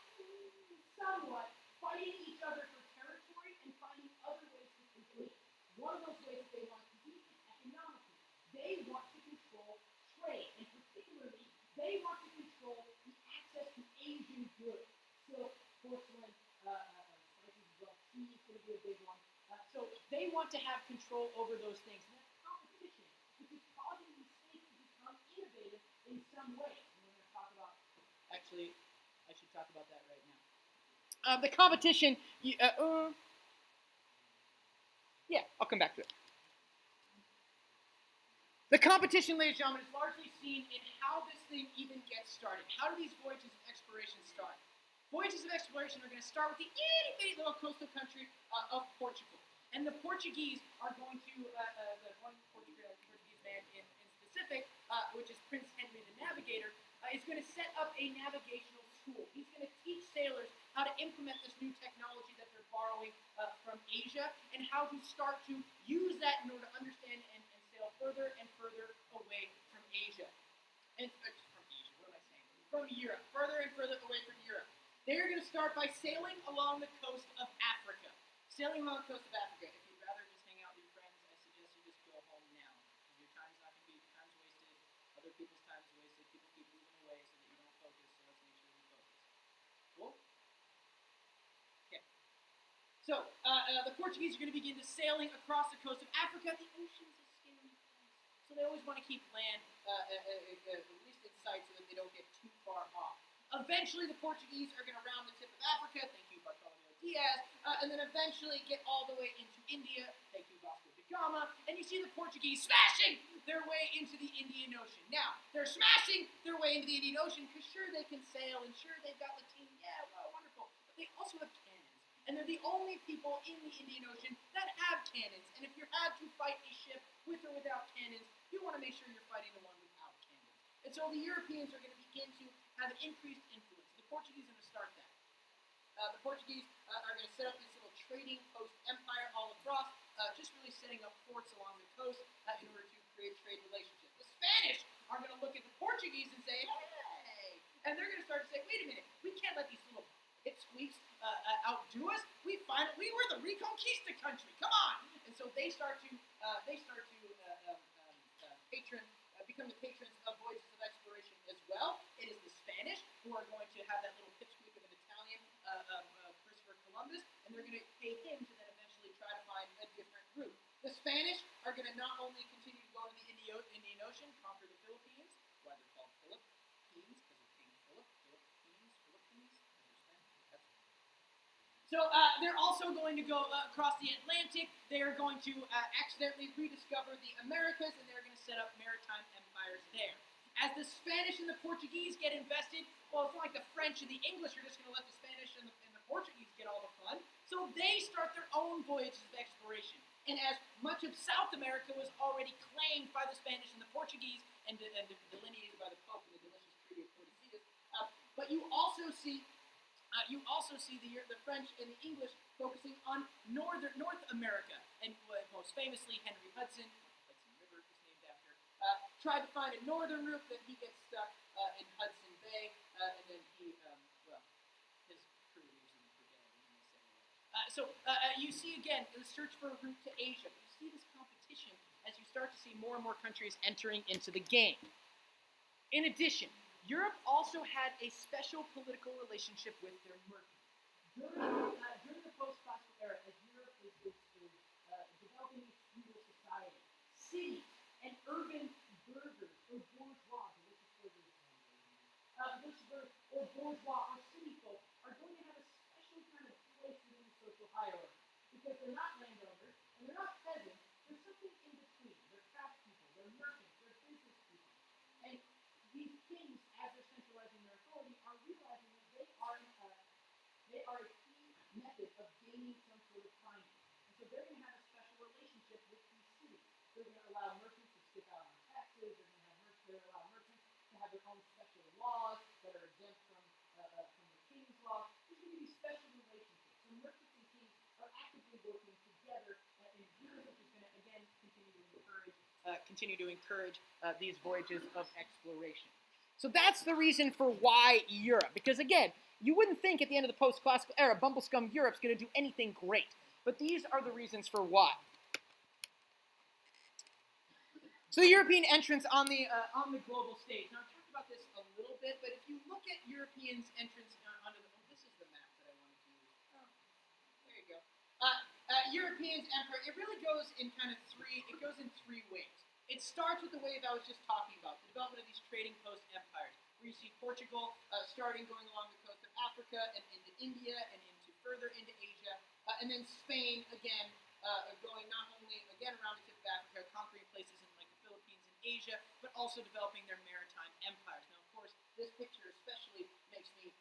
somewhat fighting each other for territory and finding other ways to compete. One of those ways that they want to compete is economically. They want to control trade, and particularly, they want to control the access to Asian goods. Silk, porcelain, spices as well. Tea is going to be a big one. So they want to have control over those things. And that's competition, which is causing these states to become innovative in some way. And we're going to talk about, actually, I should talk about that right now. The competition, yeah, I'll come back to it. The competition, ladies and gentlemen, is largely seen in how this thing even gets started. How do these voyages of exploration start? Voyages of exploration are going to start with the itty-bitty little coastal country of Portugal. And the Portuguese are going to, the one Portuguese man in specific, which is Prince Henry the Navigator, is going to set up a navigational school. He's going to teach sailors how to implement this new technology that they're borrowing from Asia and how to start to use that in order to understand and sail further and further away from Asia. And from Asia, what am I saying? From Europe, further and further away from Europe. They're going to start by sailing along the coast of Africa. Sailing along the coast of Africa. If you'd rather just hang out with your friends, I suggest you just go home now. Because your time's not going to be, time's wasted, other people's time's wasted, people keep moving away so that you don't focus, so let's make sure we focus. Cool? Okay. So, the Portuguese are going to begin to sailing across the coast of Africa. The ocean's a scary place. So they always want to keep land, at least in sight, so that they don't get too far off. Eventually, the Portuguese are going to round the tip of Africa. Thank you, Bartolomeo Diaz. And then eventually get all the way into India. Thank you, Vasco da Gama. And you see the Portuguese smashing their way into the Indian Ocean. Now, they're smashing their way into the Indian Ocean because sure, they can sail, and sure, they've got lateen. Yeah, well, wonderful. But they also have cannons. And they're the only people in the Indian Ocean that have cannons. And if you had to fight a ship with or without cannons, you want to make sure you're fighting the one without cannons. And so the Europeans are going to begin to have an increased influence. The Portuguese are going to start that. The Portuguese are going to set up this little trading post empire all across, just really setting up forts along the coast in order to create trade relationships. The Spanish are going to look at the Portuguese and say, hey, and they're going to start to say, wait a minute, we can't let these little pipsqueaks outdo us. We were the Reconquista country. Come on! And so they start to become the patrons of voyages of exploration as well. It is the Spanish who are going to have that little pipsqueak of an Italian, Christopher Columbus, and they're going to pay him to then eventually try to find a different route. The Spanish are going to not only continue to go to the Indian Ocean, conquer the Philippines, why they're called Philippines, because of King Philip, Philippines, so they're also going to go across the Atlantic. They are going to accidentally rediscover the Americas, and they're going to set up maritime empires there. As the Spanish and the Portuguese get invested, well, it's not like the French and the English are just going to let the Spanish and the Portuguese get all the fun. So they start their own voyages of exploration. And as much of South America was already claimed by the Spanish and the Portuguese and delineated by the Pope in the delicious Treaty of Tordesillas, but you also see the French and the English focusing on North America, and most famously Henry Hudson River is named after, tried to find a northern route, then he gets stuck in Hudson Bay, and then his crew leaves him for dead. So you see again the search for a route to Asia. You see this competition as you start to see more and more countries entering into the game. In addition, Europe also had a special political relationship with their merchants. During the post-classical era, as Europe is developing its feudal society, cities and urban burghers or bourgeois, or bourgeois or city folk are going to have a special kind of place within the social hierarchy because they're not landowners and they're not peasants. There's something in between. They're craftspeople, they're merchants, they're business people, and these kings, as they're centralizing their authority, are realizing that they are a key method of gaining some sort of finance. And so they're going to have a special relationship with these cities. They're going to allow merchants to skip out on taxes. They're going to allow merchants to have their own special laws that are exempt from continue to encourage these voyages of exploration. So that's the reason for why Europe. Because again, you wouldn't think at the end of the post-classical era, Bumblescum Europe's going to do anything great. But these are the reasons for why. So the European entrance on the global stage. Now, I talked about this a little bit, but if you look at Europeans' entrance onto the... Oh, this is the map that I wanted to use. Oh, there you go. Europeans' empire, it really goes in three waves. It starts with the wave I was just talking about, the development of these trading post empires, where you see Portugal starting going along the coast of Africa and into India and into further into Asia, and then Spain again going not only again around the tip of Africa, conquering places in like the Philippines and Asia, but also developing their maritime empires. Now, of course, this picture especially makes me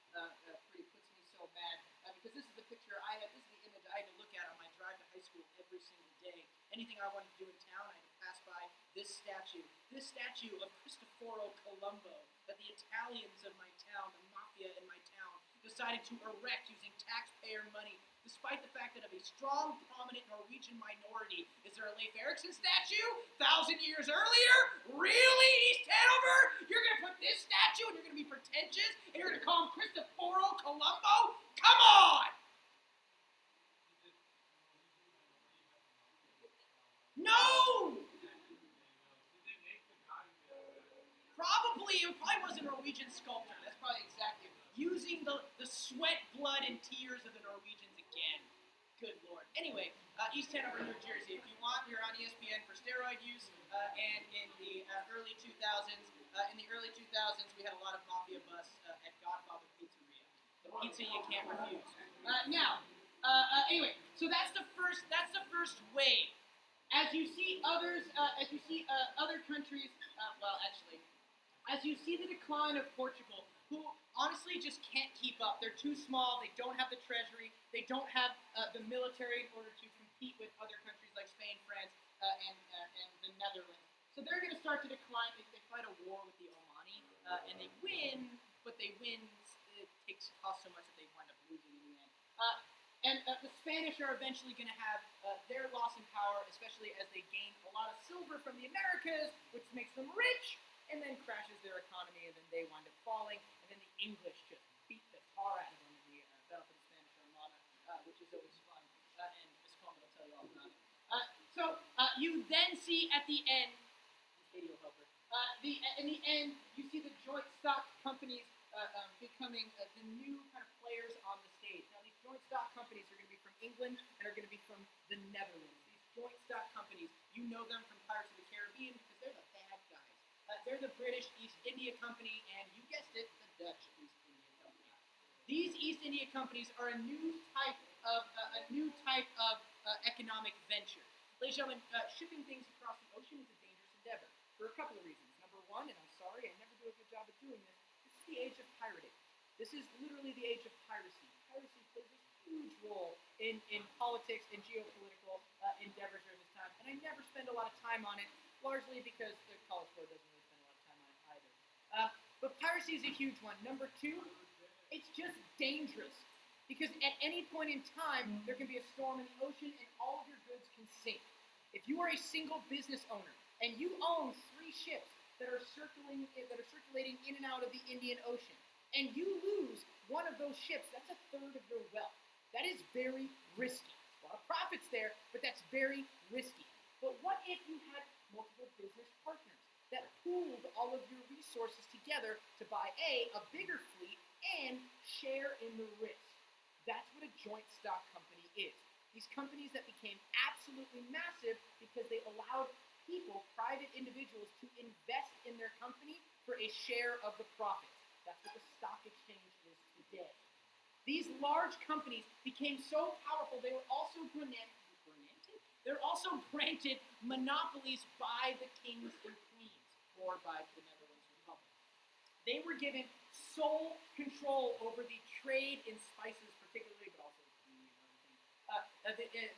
puts me so mad because this is the picture I had. This is the image I had to look at on my drive to high school every single day. Anything I wanted to do in town, I had to pass by this statue of Cristoforo Colombo that the Italians of my town, the mafia in my town, decided to erect using taxpayer money, despite the fact that of a strong, prominent Norwegian minority. Is there a Leif Erikson statue 1,000 years earlier? Really, East Hanover? You're going to put this statue and you're going to be pretentious and you're going to call him Cristoforo Colombo? Come on! No! It probably was a Norwegian sculptor. That's probably exactly it. Using the sweat, blood, and tears of the Norwegians again. Good Lord. Anyway, East Hanover, New Jersey. If you want, you're on ESPN for steroid use. And in the early 2000s, we had a lot of mafia busts at Godfather Pizzeria. The pizza you can't refuse. Anyway, so that's the first wave. As you see other countries, as you see the decline of Portugal, who honestly just can't keep up. They're too small. They don't have the treasury. They don't have the military in order to compete with other countries like Spain, France, and the Netherlands. So they're going to start to decline. They fight a war with the Omani, and they win, but it costs so much that they wind up losing in the end. The Spanish are eventually going to have their loss in power, especially as they gain a lot of silver from the Americas, which makes them rich, and then crashes their economy, and then they wind up falling, and then the English just beat the tar out of them in the Battle for the Spanish Armada, which is always fun, and Miss Coleman will tell you all about it. So you then see at the end, Katie will help her, in the end, you see the joint stock companies becoming the new kind of players on the stage. Now, these joint stock companies are going to be from England and are going to be from the Netherlands. These joint stock companies, you know them from Pirates of the Caribbean because they're the bad guys. They're the British East India Company, and you guessed it, the Dutch East India Company. These East India Companies are a new type of economic venture. Ladies and gentlemen, shipping things across the ocean is a dangerous endeavor for a couple of reasons. Number one, and I'm sorry, I never do a good job of doing this. This is the age of pirating. This is literally the age of piracy. Piracy plays a huge role in politics and geopolitical endeavors during this time, and I never spend a lot of time on it, largely because the College Board doesn't really spend a lot of time on it either. But piracy is a huge one. Number two, it's just dangerous, because at any point in time, there can be a storm in the ocean and all of your goods can sink. If you are a single business owner and you own 3 ships that are circulating in and out of the Indian Ocean, and you lose one of those ships, that's a third of your wealth. That is very risky. A lot of profits there, but that's very risky. But what if you had multiple business partners that pooled all of your resources together to buy a bigger fleet and share in the risk? That's what a joint stock company is. These companies that became absolutely massive because they allowed people, private individuals, to invest in their company for a share of the profits. That's what the stock exchange is today. These large companies became so powerful, they were also granted monopolies by the kings and queens, or by the Netherlands Republic. They were given sole control over the trade in spices, particularly, but also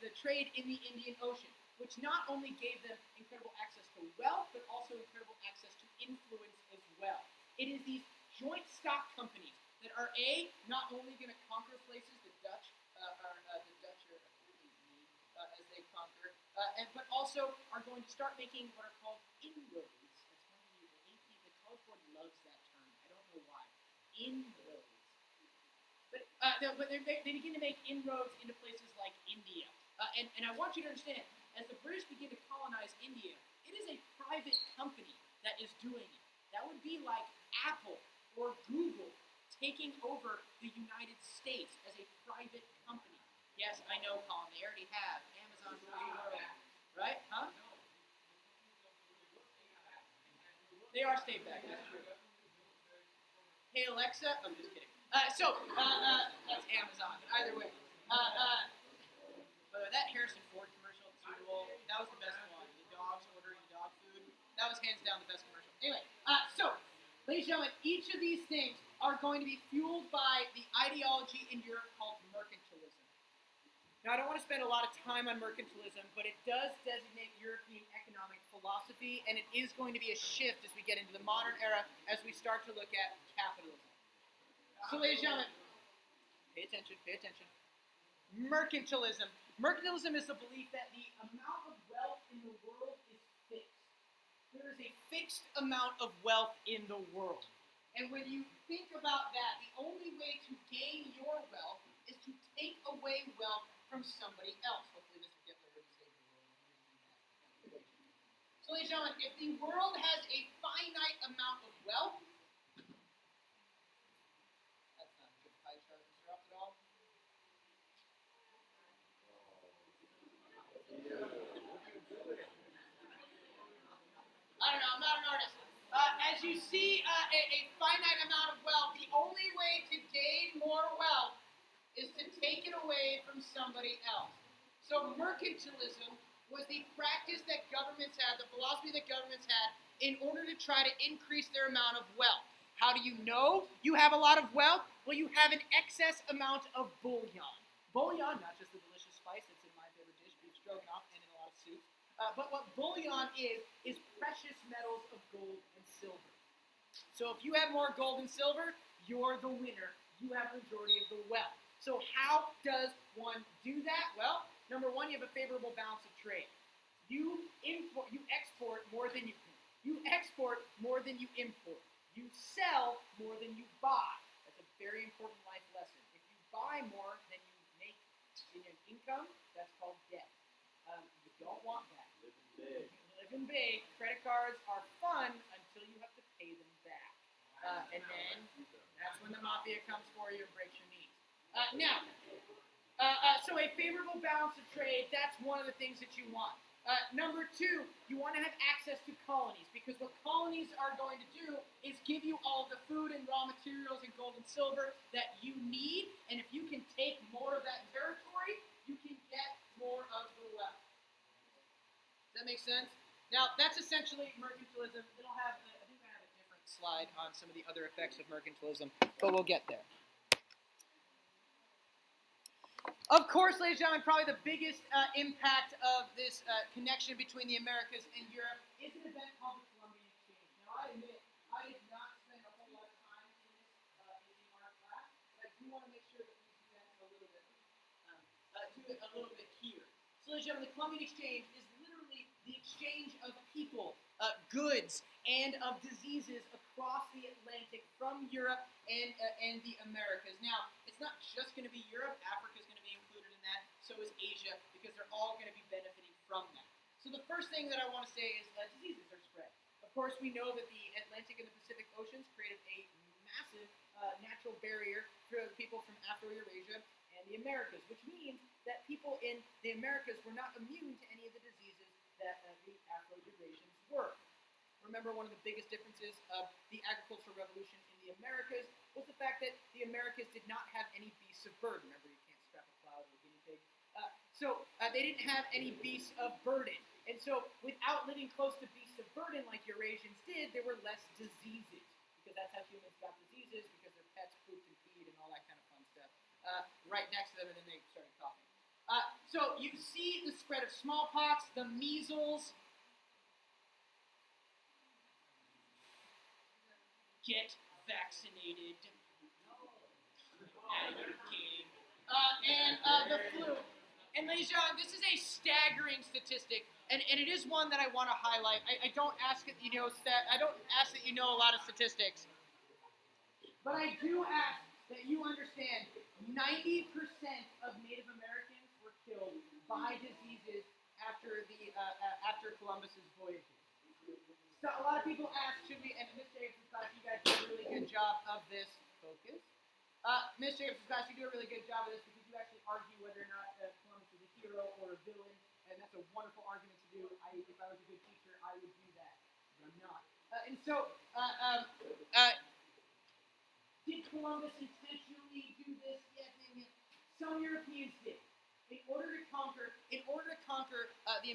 the trade in the Indian Ocean, which not only gave them incredible access to wealth, but also incredible access to influence as well. It is these joint stock companies that are not only going to conquer places the Dutch are as they conquer but also are going to start making what are called inroads. That's one of the College Board loves that term. I don't know why. Inroads. But they begin to make inroads into places like India. And I want you to understand, as the British begin to colonize India, it is a private company that is doing it. That would be like Apple or Google taking over the United States as a private company. Yes, I know, Colin, they already have. Amazon rules the world. Right? Huh? They are state backed, that's true. Hey Alexa, I'm just kidding. That's Amazon. Either way. That Harrison Ford commercial at the Super Bowl, that was the best one. The dogs ordering dog food. That was hands down the best commercial. Anyway, ladies and gentlemen, each of these things are going to be fueled by the ideology in Europe called mercantilism. Now, I don't want to spend a lot of time on mercantilism, but it does designate European economic philosophy, and it is going to be a shift as we get into the modern era as we start to look at capitalism. So, ladies and gentlemen, pay attention, pay attention. Mercantilism. Mercantilism is the belief that the amount of wealth in the world is fixed. There is a fixed amount of wealth in the world. And when you think about that, the only way to gain your wealth is to take away wealth from somebody else. Hopefully this will get the word saved the world. So, ladies and gentlemen, if the world has a finite amount of wealth, that's not a good pie chart disrupt at all. I don't know, I'm not an artist. As you see a finite amount of wealth, the only way to gain more wealth is to take it away from somebody else. So mercantilism was the practice that governments had, the philosophy that governments had, in order to try to increase their amount of wealth. How do you know you have a lot of wealth? Well, you have an excess amount of bullion. Bullion, not just the delicious spice that's in my favorite dish, beef stroganoff, and in a lot of soups. But what bullion is precious metals of gold and silver. So if you have more gold and silver, you're the winner. You have the majority of the wealth. So how does one do that? Well, number one, you have a favorable balance of trade. You export more than you export more than you import. You sell more than you buy. That's a very important life lesson. If you buy more than you make in an income, that's called debt. You don't want that. Living big. Credit cards are fun until you have to pay them back. And then that's when the mafia comes for you and breaks your knees. So a favorable balance of trade, that's one of the things that you want. Number two, you want to have access to colonies, because what colonies are going to do is give you all the food and raw materials and gold and silver that you need, and if you can take more of that territory, you can get more of the wealth. Does that make sense? Now, that's essentially mercantilism. I think I have a different slide on some of the other effects of mercantilism, but we'll get there. Of course, ladies and gentlemen, probably the biggest impact of this connection between the Americas and Europe is an event called the Columbian Exchange. Now, I admit, I did not spend a whole lot of time in this in our class, but I do want to make sure that these events a little bit, do it a little bit here. So, ladies and gentlemen, the Columbian Exchange is literally the exchange of people, goods, and of diseases across the Atlantic from Europe and the Americas. Now, it's not just going to be Europe. Africa is going to be included in that. So is Asia, because they're all going to be benefiting from that. So the first thing that I want to say is diseases are spread. Of course, we know that the Atlantic and the Pacific Oceans created a massive natural barrier for people from Afro-Eurasia and the Americas, which means that people in the Americas were not immune to any of the diseases that the Afro-Eurasians were. Remember, one of the biggest differences of the agricultural revolution in the Americas was the fact that the Americas did not have any beasts of burden. Remember, you can't strap a plow to a guinea pig. So they didn't have any beasts of burden. And so without living close to beasts of burden like Eurasians did, there were less diseases. Because that's how humans got diseases, because their pets pooped and peed and all that kind of fun stuff. Right next to them, and then they started coughing. So you see the spread of smallpox, the measles. Get vaccinated. And the flu. And ladies and gentlemen, this is a staggering statistic. and it is one that I want to highlight. I don't ask that I don't ask that you know a lot of statistics, but I do ask that you understand 90% of Native Americans were killed by diseases after Columbus's voyages. So a lot of people ask, should we? And Miss Jacobson's class, you guys do a really good job of this. Focus. Miss Jacobson's class, you do a really good job of this because you actually argue whether or not Columbus was a hero or a villain, and that's a wonderful argument to do. If I was a good teacher, I would do that, but I'm not. And so, did Columbus intentionally do this? Yes, maybe. Some Europeans did. In order to conquer the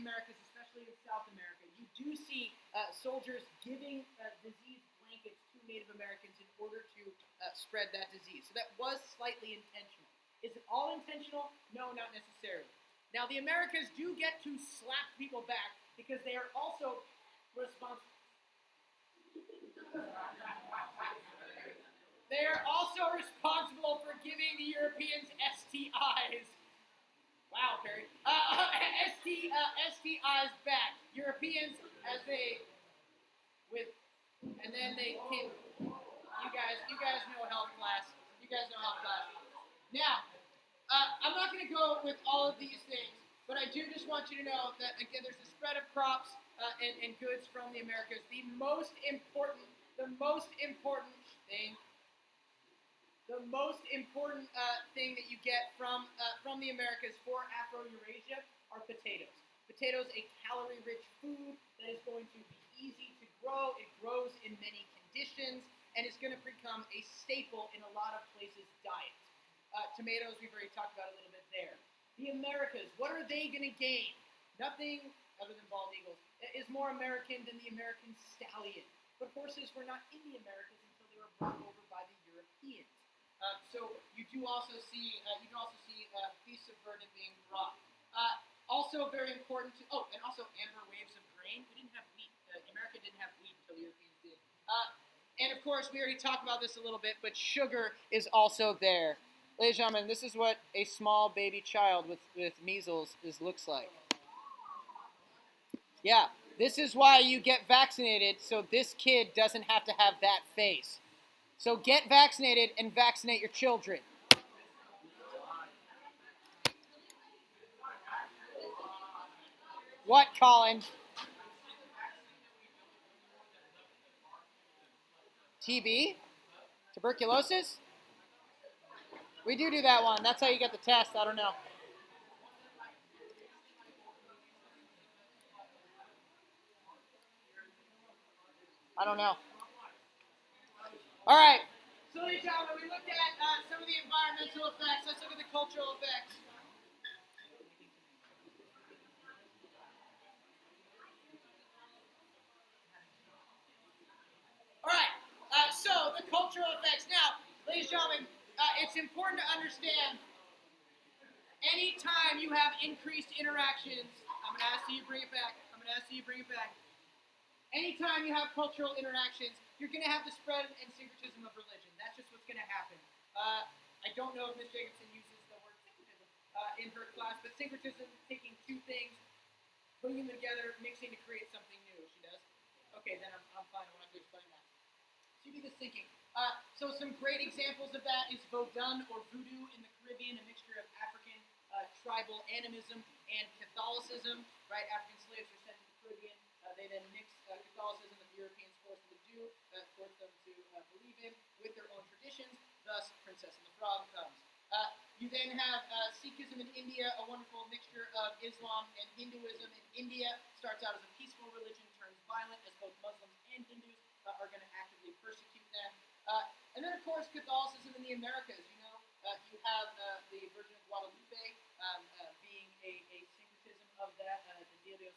Americas, especially in South America, you do see soldiers giving disease blankets to Native Americans in order to spread that disease. So that was slightly intentional. Is it all intentional? No, not necessarily. Now, the Americas do get to slap people back because they are also responsible. They are also responsible for giving the Europeans STIs. Wow, Perry. STIs back. Europeans, and then they came. You guys know health class. Now, I'm not going to go with all of these things, but I do just want you to know that, again, there's a spread of crops and goods from the Americas. The most important thing that you get from the Americas for Afro-Eurasia are potatoes. Potatoes, a calorie-rich food that is going to be easy to grow. It grows in many conditions, and it's going to become a staple in a lot of places' diets. Tomatoes, we've already talked about a little bit there. The Americas, what are they going to gain? Nothing other than bald eagles is more American than the American stallion. But horses were not in the Americas until they were brought over by the Europeans. So you can also see beasts of burden being brought. Also very important and also amber waves of grain. We didn't have wheat. America didn't have wheat until the Europeans did. And of course, we already talked about this a little bit, but sugar is also there. Ladies and gentlemen, this is what a small baby child with measles looks like. Yeah, this is why you get vaccinated, so this kid doesn't have to have that face. So get vaccinated and vaccinate your children. What, Colin? TB? Tuberculosis? We do that one. That's how you get the test. I don't know. I don't know. All right. So, ladies and gentlemen, we looked at some of the environmental effects. Let's look at the cultural effects. All right. So, the cultural effects. Now, ladies and gentlemen, it's important to understand anytime you have increased interactions, I'm going to ask you to bring it back. Anytime you have cultural interactions, you're going to have the spread and syncretism of religion. That's just what's going to happen. I don't know if Ms. Jacobson uses the word syncretism in her class, but syncretism is taking two things, putting them together, mixing to create something new. She does? Okay, then I'm fine. I want to explain that. So you do this thinking. So some great examples of that is Vodun or voodoo in the Caribbean, a mixture of African tribal animism and Catholicism. Right, African slaves are sent to the Caribbean. They then mix Catholicism that the Europeans forced them to believe in with their own traditions. Thus, Princess and the Frog comes. You then have Sikhism in India, a wonderful mixture of Islam and Hinduism. In India, starts out as a peaceful religion, turns violent as both Muslims and Hindus are going to actively persecute them. And then, of course, Catholicism in the Americas. You have the Virgin of Guadalupe being a syncretism of that. The Dia de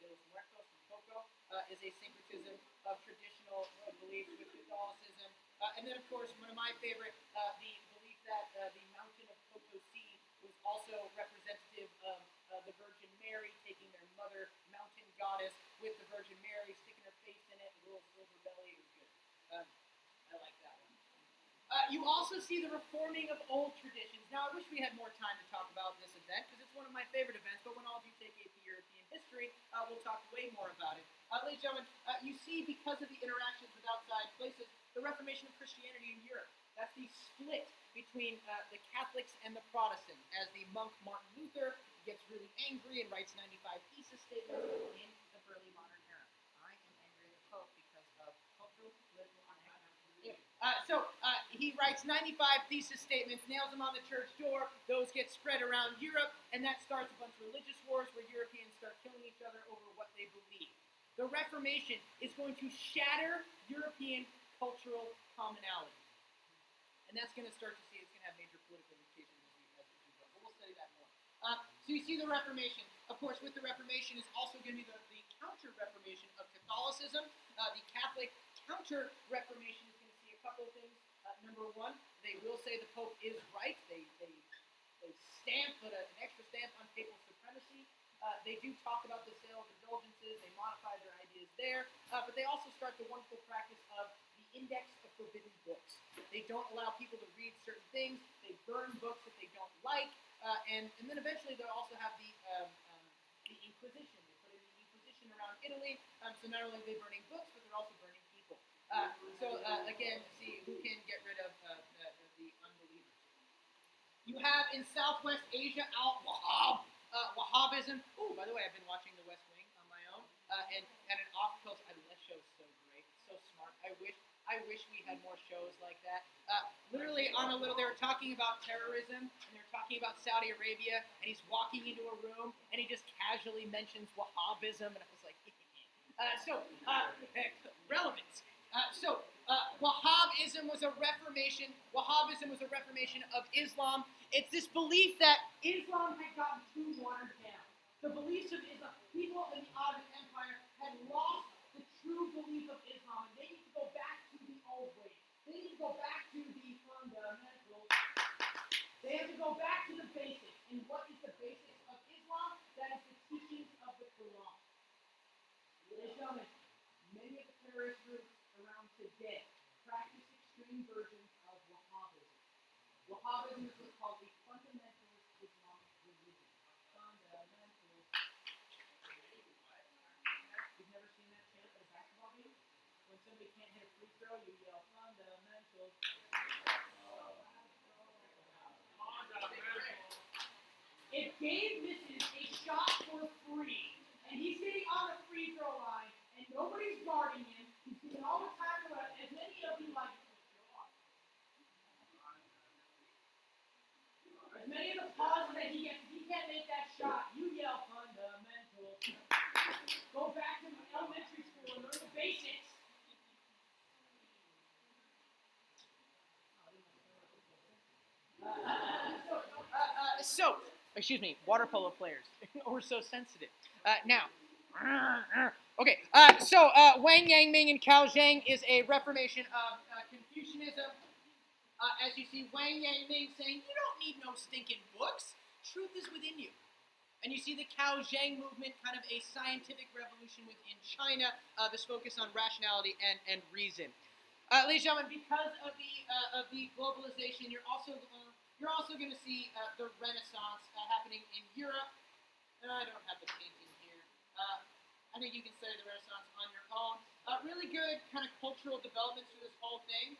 los Muertos from Coco is a syncretism of traditional beliefs with Catholicism. And then, of course, one of my favorite, the belief that the mountain of Potosi was also representative of the Virgin Mary, taking their mother mountain goddess with the Virgin Mary, sticking her face in it, a little silver belly. It was good. I like that one. You also see the reforming of old traditions. Now, I wish we had more time to talk about this event because it's one of my favorite events, but when all of you take AP European history, we'll talk way more about it. Ladies and gentlemen, you see, because of the interactions with outside places, the Reformation of Christianity in Europe. That's the split between the Catholics and the Protestants, as the monk Martin Luther gets really angry and writes 95 thesis statements in the early modern era. I am angry at the Pope because of cultural, political, and economic. He writes 95 thesis statements, nails them on the church door. Those get spread around Europe, and that starts a bunch of religious wars where Europeans start killing each other over what they believe. The Reformation is going to shatter European cultural commonality. And that's going to start to see, it's going to have major political implications as we go. But we'll study that more. So you see the Reformation. Of course, with the Reformation is also going to be the counter-Reformation of Catholicism. The Catholic counter-Reformation is going to see a couple of things. Number one, they will say the Pope is right. They put an extra stamp on papal supremacy. They do talk about the sale of indulgences. They modify their ideas there. But they also start the wonderful practice of the index of forbidden books. They don't allow people to read certain things. They burn books that they don't like. And then eventually they'll also have the Inquisition. They put in the Inquisition around Italy. So not only are they burning books, but they're also burning people. Again, see who can get rid of the unbelievers. You have in Southwest Asia Al-Wahhab. Wahhabism. Oh, by the way, I've been watching The West Wing on my own, and an off-coast. I mean, that show's so great, so smart. I wish we had more shows like that. Literally, they were talking about terrorism, and they were talking about Saudi Arabia, and he's walking into a room, and he just casually mentions Wahhabism, and I was like, relevance. Wahhabism was a reformation. Wahhabism was a reformation of Islam. It's this belief that Islam had gotten too watered down. The beliefs of Islam, people in the Ottoman Empire had lost the true belief of Islam, and they need to go back to the old ways. They need to go back to the fundamentals. They have to go back to the basics. And what is the basics of Islam? That is the teachings of the Quran. Ladies and gentlemen, many of the terrorist groups around today practice extreme versions of Wahhabism. Wahhabism is what's called the fundamentalist Islamic religion. Fundamentals. You've never seen that chant at a basketball game? When somebody can't hit a free throw, you yell fundamentals. If Gabe misses a shot for free, and he's sitting on the free throw line, and nobody's guarding him, he's getting all the time to run, as many of you like, as many of the pauses that he gets, if he can't make that shot, you yell fundamental. Go back to elementary school and learn the basics. Excuse me, water polo players. We're so sensitive. Wang Yangming and Cao Zhang is a reformation of Confucianism. As you see, Wang Yangming saying, you don't need no stinking books. Truth is within you. And you see the Cao Zhang movement, kind of a scientific revolution within China, this focus on rationality and reason. Ladies and gentlemen, because of the globalization, you're also going to see the Renaissance happening in Europe. I don't have the painting here. I think you can study the Renaissance on your own. Really good kind of cultural developments through this whole thing.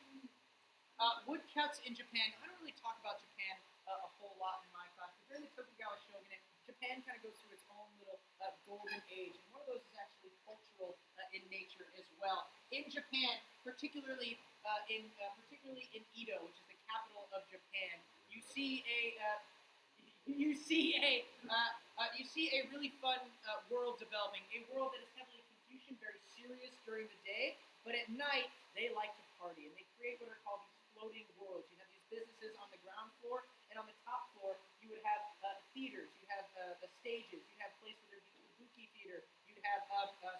Woodcuts in Japan. I don't really talk about Japan a whole lot in my class, but during the Tokugawa Shogunate, Japan kind of goes through its own little golden age, and one of those is actually cultural in nature as well. In Japan, particularly in Edo, which is the capital of Japan, you see a really fun world developing, a world that is heavily Confucian, very serious during the day, but at night they like to party, and they create what are called these floating worlds. You have these businesses on the ground floor, and on the top floor you would have theaters, you have stages, you have places where there'd be kabuki theater, you'd have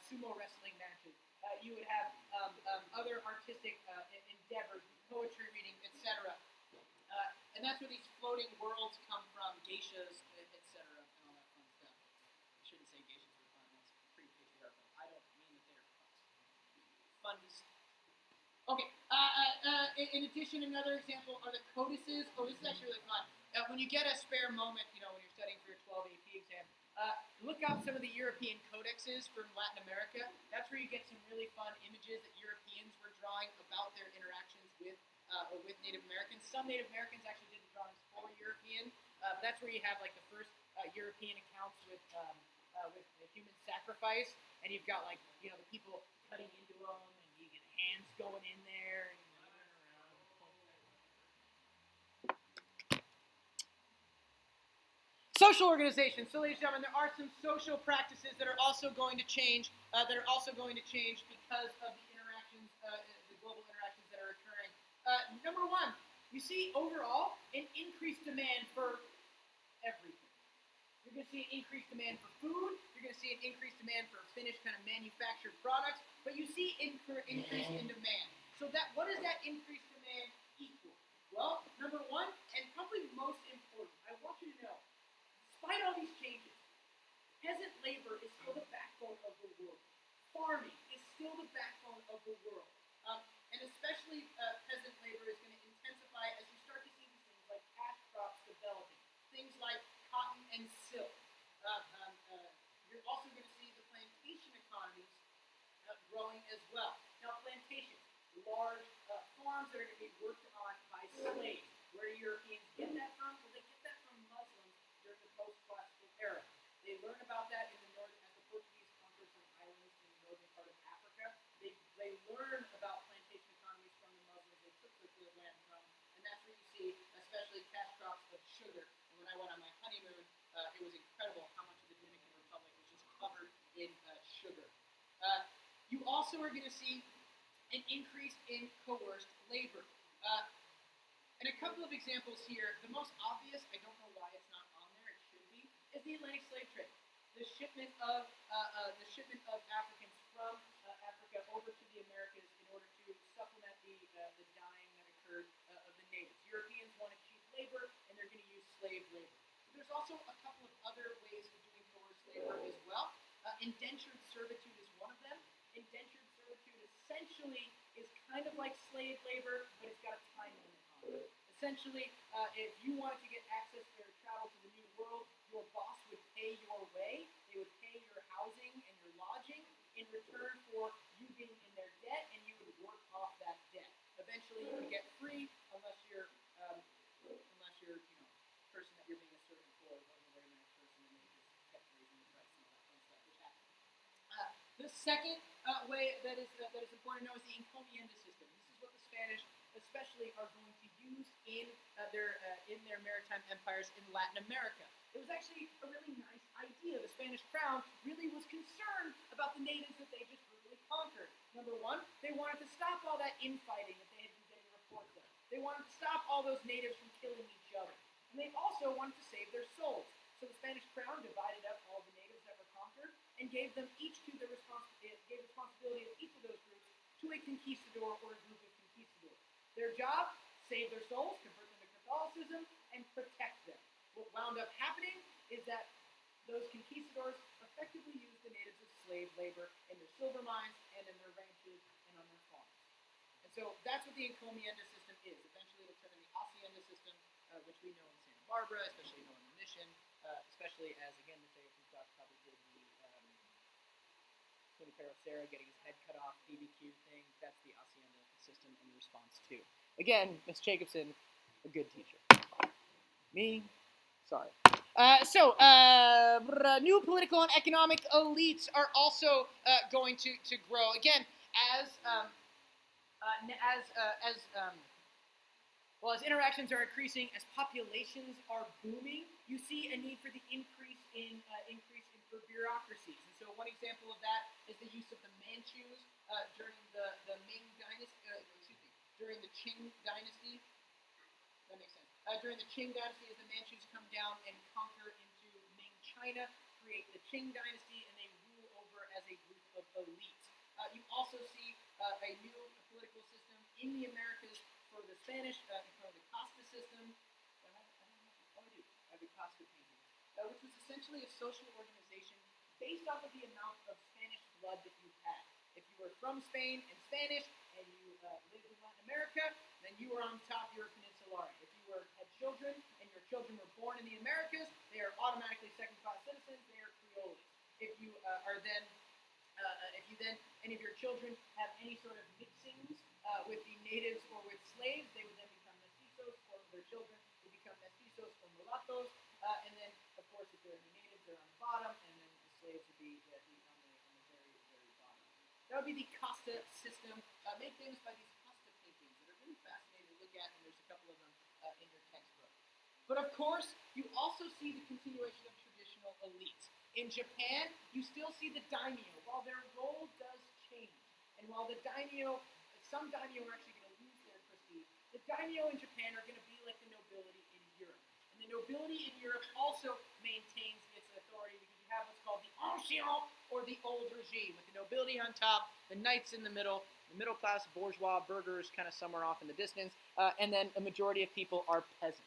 sumo wrestling matches, you would have other artistic endeavors, poetry reading, etc. And that's where these floating worlds come from, geishas, etc., and all that fun stuff. I shouldn't say geishas are fun, that's pretty patriarchal. I don't mean that they're fun. Okay, in addition, another example are the codices. Oh, this is actually really fun. When you get a spare moment, when you're studying for your 12 AP exam, look up some of the European codexes from Latin America. That's where you get some really fun images that Europeans were drawing about their interactions with Native Americans. Some Native Americans actually did the drawings for European. But that's where you have like the first European accounts with the human sacrifice, and you've got like the people cutting into them, and you get hands going in there. And social organization. So, ladies and gentlemen, there are some social practices that are also going to change. Because of the interactions, the global interactions that are occurring. Number one, you see overall an increased demand for everything. You're going to see an increased demand for food. You're going to see an increased demand for finished kind of manufactured products. But you see increase in demand. So what does that increased demand equal? Well, number one, and probably most important, I want you to know, despite all these changes, peasant labor is still the backbone of the world. Farming is still the backbone of the world. And especially peasant labor is going to intensify as you start to see these things like cash crops developing, things like cotton and silk. You're also going to see the plantation economies growing as well. Now, plantations, large farms that are going to be worked on by slaves. Where do Europeans get that from? Well, they get that from Muslims during the post-classical era. They learn about that in the north as the Portuguese conquered some islands in the northern part of Africa. They learn about plantation economies from the Muslims. They took their land from, and that's where you see, especially cash crops of sugar. And when I went on my honeymoon, it was incredible how much of the Dominican Republic was just covered in sugar. You also are going to see an increase in coerced labor. And a couple of examples here. The most obvious, I don't know why it's not on there, it should be, is the Atlantic slave trade. The shipment of Africans from Africa over to the Americas in order to supplement the dying that occurred of the natives. Europeans wanted cheap labor, and they're going to use slave labor. There's also a couple of other ways of doing coerced labor as well. Indentured servitude is one of them. Indentured servitude essentially is kind of like slave labor, but it's got a time limit on it. Essentially, if you wanted to get access or travel to the New World, your boss would pay your way. They would pay your housing and your lodging in return for you being in their debt, and you would work off that debt. Eventually, you would get free unless you're person that you're being a servant for wasn't a very nice person, and they just kept raising the price and all that fun stuff, which happened. The second way that is important to know is the encomienda system. This is what the Spanish, especially, are going to use in their maritime empires in Latin America. It was actually a really nice idea. The Spanish crown really was concerned about the natives that they just brutally conquered. Number one, they wanted to stop all that infighting that they had been getting reports of. They wanted to stop all those natives from killing each other. And they also wanted to save their souls. So the Spanish crown divided up all the natives that were conquered and gave them each to gave responsibility of each of those groups to a conquistador or a group of conquistadors. Their job, save their souls, convert them to Catholicism, and protect them. What wound up happening is that those conquistadors effectively used the natives as slave labor in their silver mines and in their ranches and on their farms. And so that's what the encomienda system is. Eventually it'll turn into the hacienda system, which we know in Santa Barbara, especially in Northern Mission, especially as, again, the Jacobson Josh probably did the Junipero Serra getting his head cut off, BBQ thing. That's the hacienda system in response to. Again, Miss Jacobson, a good teacher. Me, sorry. New political and economic elites are also going to grow. Again, as interactions are increasing, as populations are booming, you see a need for the increase in for bureaucracies. And so one example of that is the use of the Manchus during the Ming Dynasty. During the Qing Dynasty. That makes sense. During the Qing Dynasty, as the Manchus come down and conquer into Ming China, create the Qing Dynasty, and they rule over as a group of elites. You also see a new political system in the Americas for the Spanish, called the Casta system. I have a Casta painting, which was essentially a social organization based off of the amount of Spanish blood that you had. If you were from Spain and Spanish, and you lived in Latin America, then you were on top, you were Peninsulares. If you had children, and your children were born in the Americas, they are automatically second-class citizens, they are Mongols. If you if you then, any of your children have any sort of mixings with the natives or with slaves, they would then become mestizos, or their children would become mestizos or mulattoes. And then, of course, if there are any natives, they're on the bottom, and then the slaves would be on the very, very bottom. That would be the casta system, made famous by these casta paintings that are really fascinating to look at, and there's a couple of them in your textbook. But of course, you also see the continuation of traditional elites. In Japan, you still see the daimyo, while their role does change. And while the daimyo, some daimyo are actually going to lose their prestige, the daimyo in Japan are going to be like the nobility in Europe. And the nobility in Europe also maintains its authority because you have what's called the ancien, or the old regime, with the nobility on top, the knights in the middle class bourgeois burghers kind of somewhere off in the distance, and then a majority of people are peasants.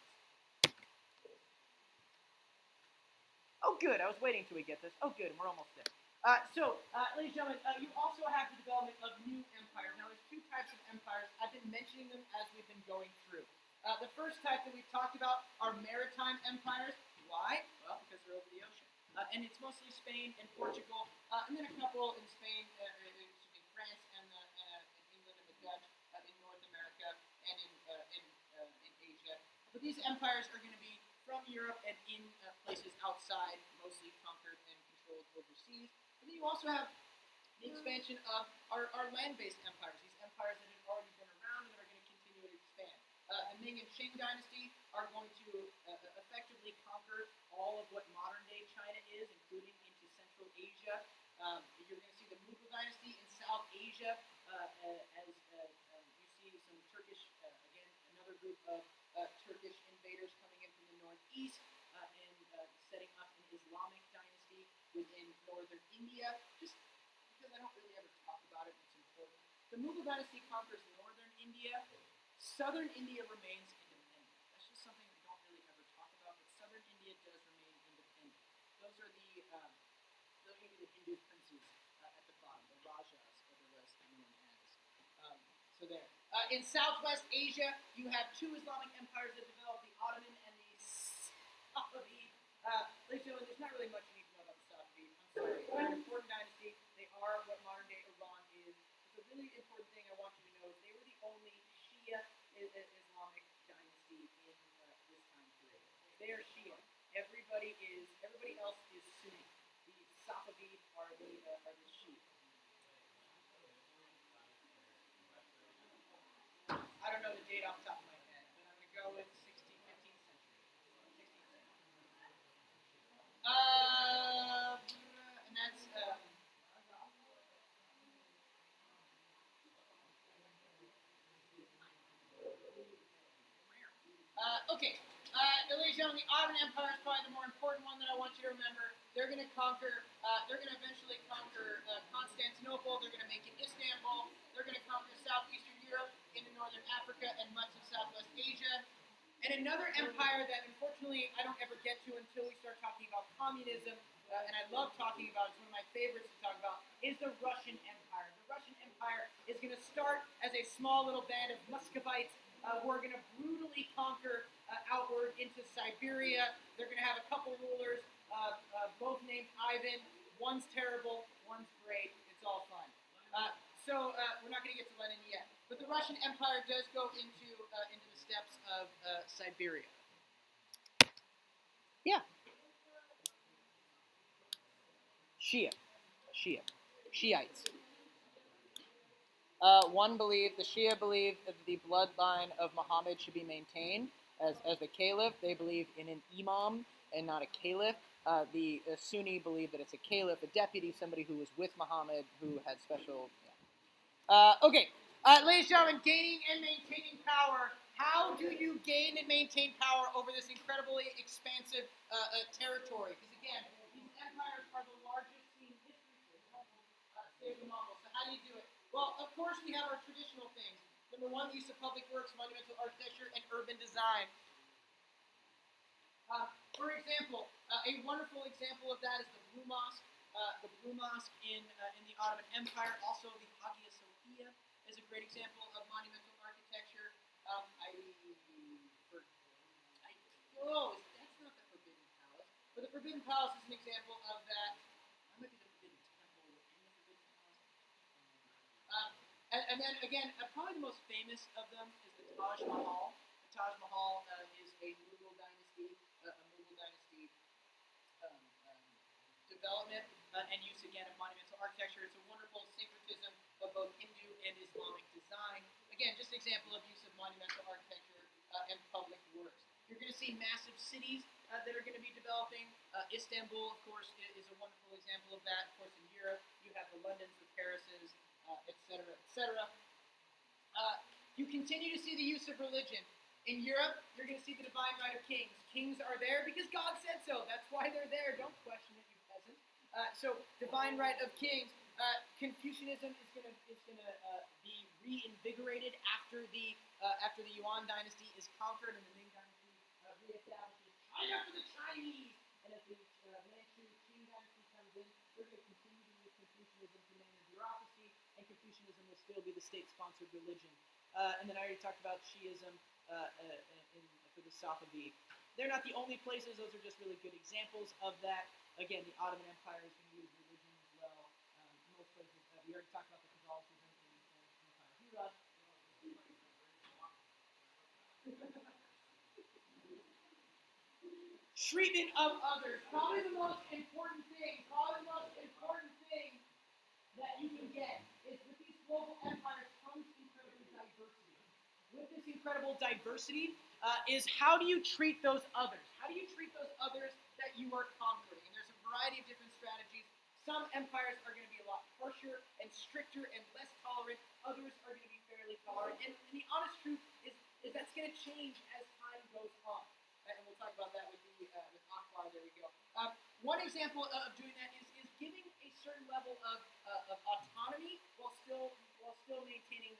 Oh, good. I was waiting till we get this. Oh, good. And we're almost there. Ladies and gentlemen, you also have the development of new empires. Now, there's two types of empires. I've been mentioning them as we've been going through. The first type that we've talked about are maritime empires. Why? Well, because they're over the ocean. And it's mostly Spain and Portugal, and then a couple in Spain, France, and England and the Dutch in North America and in Asia. But these empires are going to be from Europe and in places outside, mostly conquered and controlled overseas. And then you also have the expansion of our land-based empires, these empires that have already been around and that are going to continue to expand. The Ming and Qing dynasty are going to effectively conquer all of what modern-day China is, including into Central Asia. You're going to see the Mughal dynasty in South Asia, as you see some Turkish, again, another group of Turkish invaders coming in from the northeast and setting up an Islamic dynasty within northern India. Just because I don't really ever talk about it, it's important. The Mughal dynasty conquers northern India. Southern India remains independent. That's just something we don't really ever talk about, but southern India does remain independent. Those are the Hindu princes at the bottom, the Rajas, otherwise known as. So there. In Southwest Asia, you have two Islamic empires that developed, the Ottoman and the Safavid. Ladies and gentlemen, there's not really much you need to know about the Safavid. I'm sorry. They're an important dynasty. They are what modern-day Iran is. But the really important thing I want you to know is they were the only Shia Islamic dynasty in this time period. They are Shia. Everybody else is Sunni. The Safavid are the Shia. I don't know the date off the top of my head, but I'm going to go with 15th century. 16th century. And that's okay. Ladies and gentlemen, the Ottoman Empire is probably the more important one that I want you to remember. They're going to eventually conquer Constantinople. They're going to make it Istanbul. They're going to conquer southeastern Europe, into northern Africa, and much of Southwest Asia. And another empire that, unfortunately, I don't ever get to until we start talking about communism, and I love talking about it, it's one of my favorites to talk about, is the Russian Empire. The Russian Empire is going to start as a small little band of Muscovites who are going to brutally conquer outward into Siberia. They're going to have a couple rulers, both named Ivan. One's terrible, one's great. It's all fun. We're not going to get to Lenin yet. But the Russian Empire does go into the steppes of Siberia. Yeah. Shiites. The Shia believe that the bloodline of Muhammad should be maintained as the caliph. They believe in an imam and not a caliph. The Sunni believe that it's a caliph, a deputy, somebody who was with Muhammad, who had special. Yeah. Okay, ladies and gentlemen, gaining and maintaining power. How do you gain and maintain power over this incredibly expansive territory? Because again, these empires are the largest in history. Save the Mongols. So how do you do it? Well, of course, we have our traditional things. Number one, the use of public works, monumental architecture, and urban design. For example, a wonderful example of that is the Blue Mosque. The Blue Mosque in the Ottoman Empire. Also, the Hagia Sophia is a great example of monumental architecture. That's not the Forbidden Palace. But the Forbidden Palace is an example of that. That might be the Forbidden Temple and the Forbidden Palace. And then again, probably the most famous of them is the Taj Mahal. The Taj Mahal is a Mughal dynasty, um, um, development and use again of monumental architecture. It's a wonderful syncretism of both Hindu and Islamic design. Again, just an example of use of monumental architecture and public works. You're going to see massive cities that are going to be developing. Istanbul, of course, is a wonderful example of that. Of course, in Europe, you have the Londons, the Parises, etc., etc. You continue to see the use of religion. In Europe, you're going to see the divine right of kings. Kings are there because God said so. That's why they're there. Don't question it, you peasant. So, divine right of kings. Confucianism is going to be reinvigorated after the Yuan dynasty is conquered and the Ming dynasty reestablishes China for the Chinese. And as the Manchu Qing dynasty comes in, they're going to continue to use Confucianism to manage bureaucracy, and Confucianism will still be the state-sponsored religion. And then I already talked about Shiism for the Safavid. They're not the only places; those are just really good examples of that. Again, the Ottoman Empire is going to use religion as well. Most places, we already talked about the Catholicism in Empire. Treatment of others. Probably the most important thing that you can get is with these global empires comes incredible diversity. With this incredible diversity is how do you treat those others? How do you treat those others that you are conquering? And there's a variety of different strategies. Some empires are going to be a lot harsher and stricter and less tolerant. Others are going to be fairly tolerant. And the honest truth is that's going to change as time goes on. And we'll talk about that with Akbar. There we go. One example of doing that is giving a certain level of autonomy while still maintaining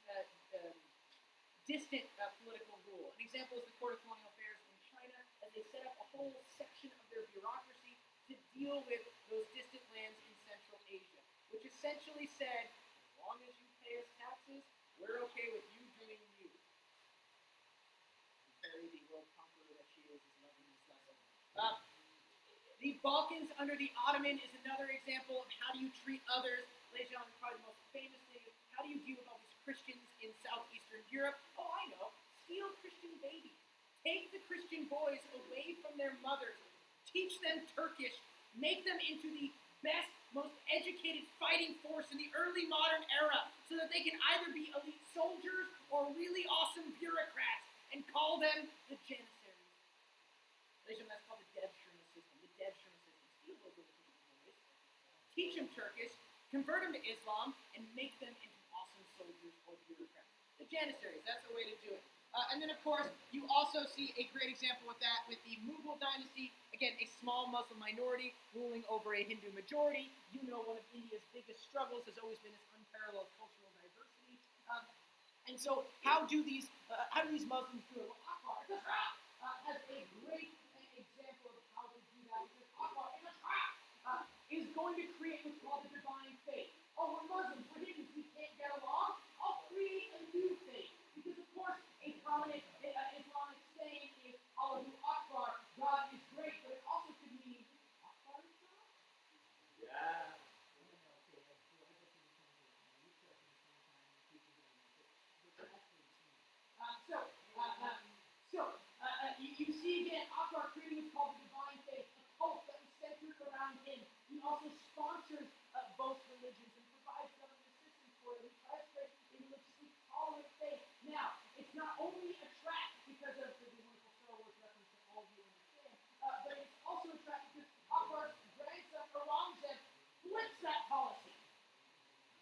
distant political rule. An example is the Court of Colonial Affairs in China, as they set up a whole section of their bureaucracy to deal with those distant lands in Central Asia, which essentially said, as long as you pay us taxes, we're okay with you doing you. Perry, the world conqueror that she is loving this lesson. The Balkans under the Ottoman is another example of how do you treat others. Ladies and gentlemen, probably the most famous thing is how do you deal with all these Christians in southeastern Europe? Oh, I know. Steal Christian babies. Take the Christian boys away from their mothers. Teach them Turkish. Make them into the best, most educated fighting force in the early modern era so that they can either be elite soldiers or really awesome bureaucrats and call them the Janissaries. Ladies and gentlemen, that's called the Devshirme system. The Devshirme system. Steal those little Christian boys. Teach them Turkish. Convert them to Islam and make them into awesome soldiers or bureaucrats. The Janissaries, that's the way to do it. And then, of course, you also see a great example with that with the Mughal dynasty. Again, a small Muslim minority ruling over a Hindu majority. You know, one of India's biggest struggles has always been its unparalleled cultural diversity. And so, how do these Muslims do it? Well, Akbar has a great example of how to do that. Because Akbar is going to create what's called the divine faith. Oh, we're Muslims, we're Hindus, we can't get along. I'll create a new faith. Because, of course, a prominent Islamic saying is, Allahu Akbar, God is great, but it also could mean, Akbar is God? Yeah. You see again, Akbar creating what's called the divine faith, a cult that was centered around him. He also sponsors both religions and provides government assistance for them. He tries to create a religiously tolerant faith. Now, it's not only a trap because of the wonderful Star Wars reference that all of you understand, but it's also a trap because Akbar's grandson, Aurangzeb, flips that policy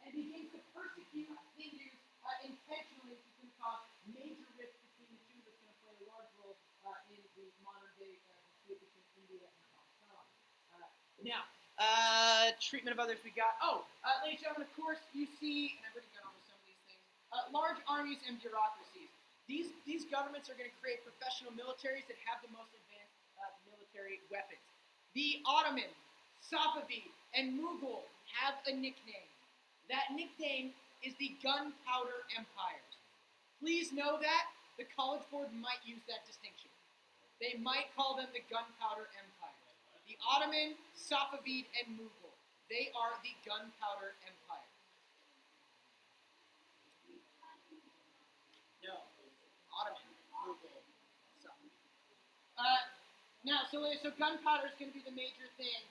and begins to persecute Hindus intentionally, which is going to cause major rift between the two. That's going to play a large role in the modern day dispute between India and Pakistan. Treatment of others we got. Ladies and gentlemen, of course, you see, and I've already gone over some of these things, large armies and bureaucracies. These governments are going to create professional militaries that have the most advanced military weapons. The Ottoman, Safavid, and Mughal have a nickname. That nickname is the Gunpowder Empires. Please know that the College Board might use that distinction. They might call them the Gunpowder Empires. The Ottoman, Safavid, and Mughal. They are the gunpowder empire. No. Ottoman, Mughal, Safavid. So gunpowder is going to be the major thing.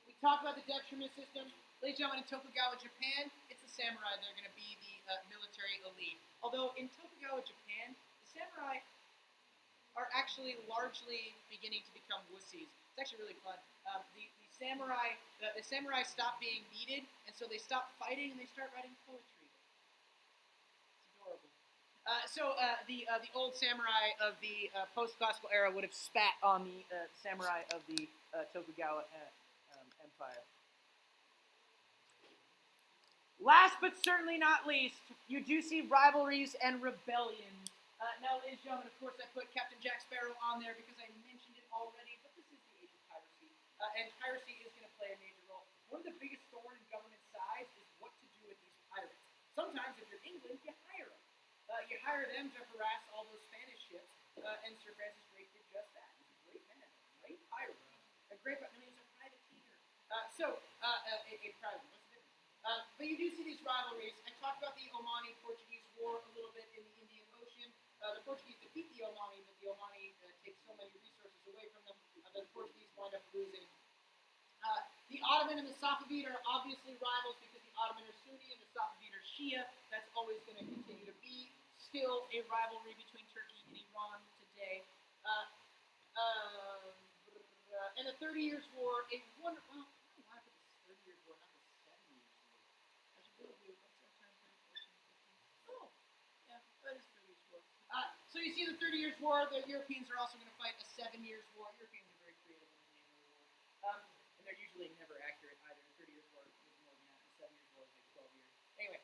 We talk about the detriment system. Ladies and gentlemen, in Tokugawa, Japan, it's the samurai that are going to be the military elite. Although in Tokugawa, Japan, the samurai are actually largely beginning to become wussies. It's actually really fun. The samurai stop being needed, and so they stop fighting and they start writing poetry. It's adorable. The old samurai of the post-classical era would have spat on the samurai of the Tokugawa Empire. Last but certainly not least, you do see rivalries and rebellions. Now, ladies and gentlemen, of course, I put Captain Jack Sparrow on there because I mentioned it already, but this is the age of piracy, and piracy is going to play a major role. One of the biggest thorn in government size is what to do with these pirates. Sometimes, if you're England, you hire them. You hire them to harass all those Spanish ships, and Sir Francis Drake did just that. He's a great man, a great pirate. He's a privateer. A private. What's the difference? But you do see these rivalries. I talked about the Omani-Portuguese War a little bit in the Indian Ocean. The Portuguese defeat the Omani, but the Omani take so many resources away from them that the Portuguese wind up losing. The Ottoman and the Safavid are obviously rivals because the Ottoman are Sunni and the Safavid are Shia. That's always going to continue to be still a rivalry between Turkey and Iran today. And the 30 Years' War, I don't know why I put this 30 Years' War, not the 7 Years' War. I should really do, what's that time frame, 14, 15? Oh, yeah, that is 30 Years' War. So you see the 30 Years' War, the Europeans are also going to fight a 7 Years' War. Europeans are very creative in the name of the war. And they're usually never accurate either. The 30 Years' War was more than that. The 7 Years' War was like 12 years. Anyway,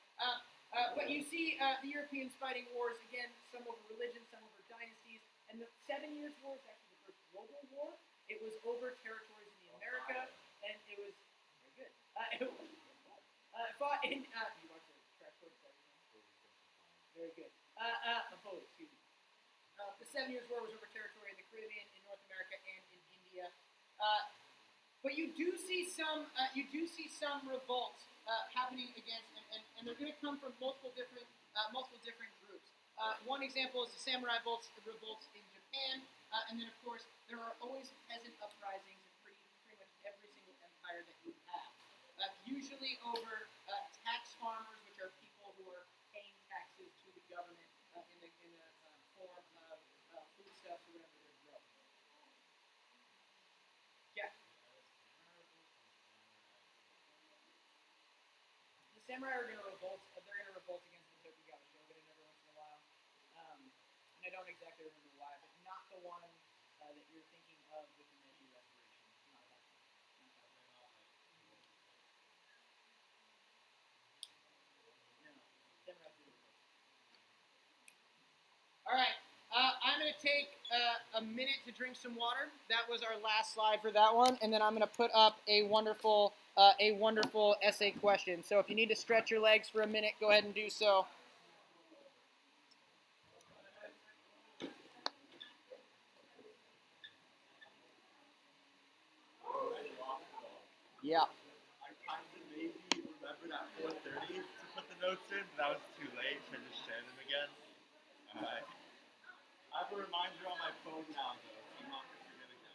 but you see the Europeans fighting wars, again, some over religion, some over dynasties. And the 7 Years' War is actually the first global war. It was over territories in the America, and it was very good. Fought in you watched the crash course, very good. Excuse me. The 7 Years' War was over territory in the Caribbean, in North America, and in India. But you do see some revolts happening against, and they're going to come from multiple different groups. One example is the samurai revolts in Japan, and then of course there are always peasant uprisings in pretty much every single empire that you have. Usually over tax farmers, which are people who are paying taxes to the government in the form of foodstuffs or whatever they're growing. Yeah. The samurai are going to revolt. They're going to revolt against the Tokugawa shogunate every once in a while. And I don't exactly remember why, but not the one that you're thinking of with the Meiji Restoration. Not that one. No. Samurai do revolt. All right. I'm going to take a minute to drink some water. That was our last slide for that one, and then I'm going to put up a wonderful essay question. So if you need to stretch your legs for a minute, go ahead and do so. Yeah. I kind of maybe remembered at 4:30 to put the notes in, but that was too late, so I just shared them again. I have a reminder on my phone now, though, so I'm not going to forget again.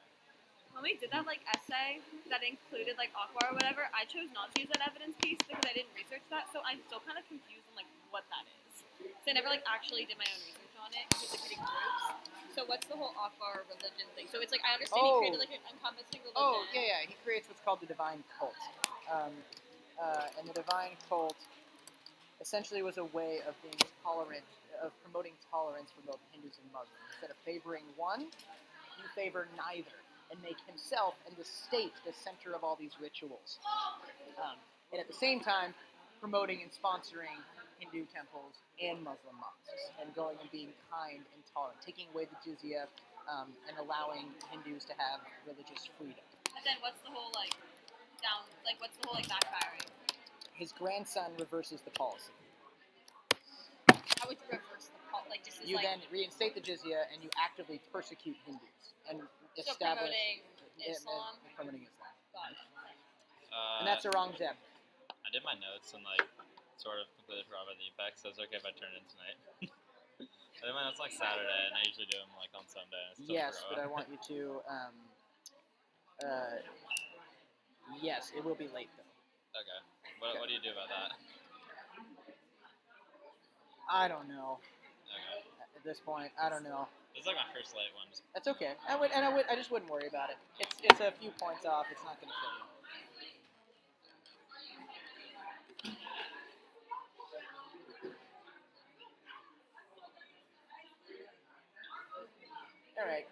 When we did that essay that included Aqua or whatever, I chose not to use that evidence piece because I didn't research that, so I'm still kind of confused on what that is. So I never actually did my own research on it because it's hitting groups. So what's the whole Aqua religion thing? So it's I understand he created an encompassing religion. Oh, yeah. He creates what's called the divine cult. And the divine cult essentially was a way of being tolerant, of promoting tolerance for both Hindus and Muslims. Instead of favoring one, you favor neither, and make himself and the state the center of all these rituals. And at the same time, promoting and sponsoring Hindu temples and Muslim mosques, and going and being kind and tolerant, taking away the jizya, and allowing Hindus to have religious freedom. But then what's the whole backfiring? His grandson reverses the policy. How would you reverse the policy? You then reinstate the jizya and you actively persecute Hindus and so establish. promoting Islam. Promoting Islam. Got it. And that's the wrong Zeb. I did my notes and like sort of completely forgot about the Apex, so it's okay if I turn it in tonight. I did my notes like Saturday, and I usually do them like on Sunday. And I still Yes, forgot but I about want you to. Yes, it will be late though. it. Okay. What do you do about that? I don't know. Okay. At this point, I don't know. This is like my first late one. Just, That's okay. I just wouldn't worry about it. It's a few points off. It's not going to kill you. All right.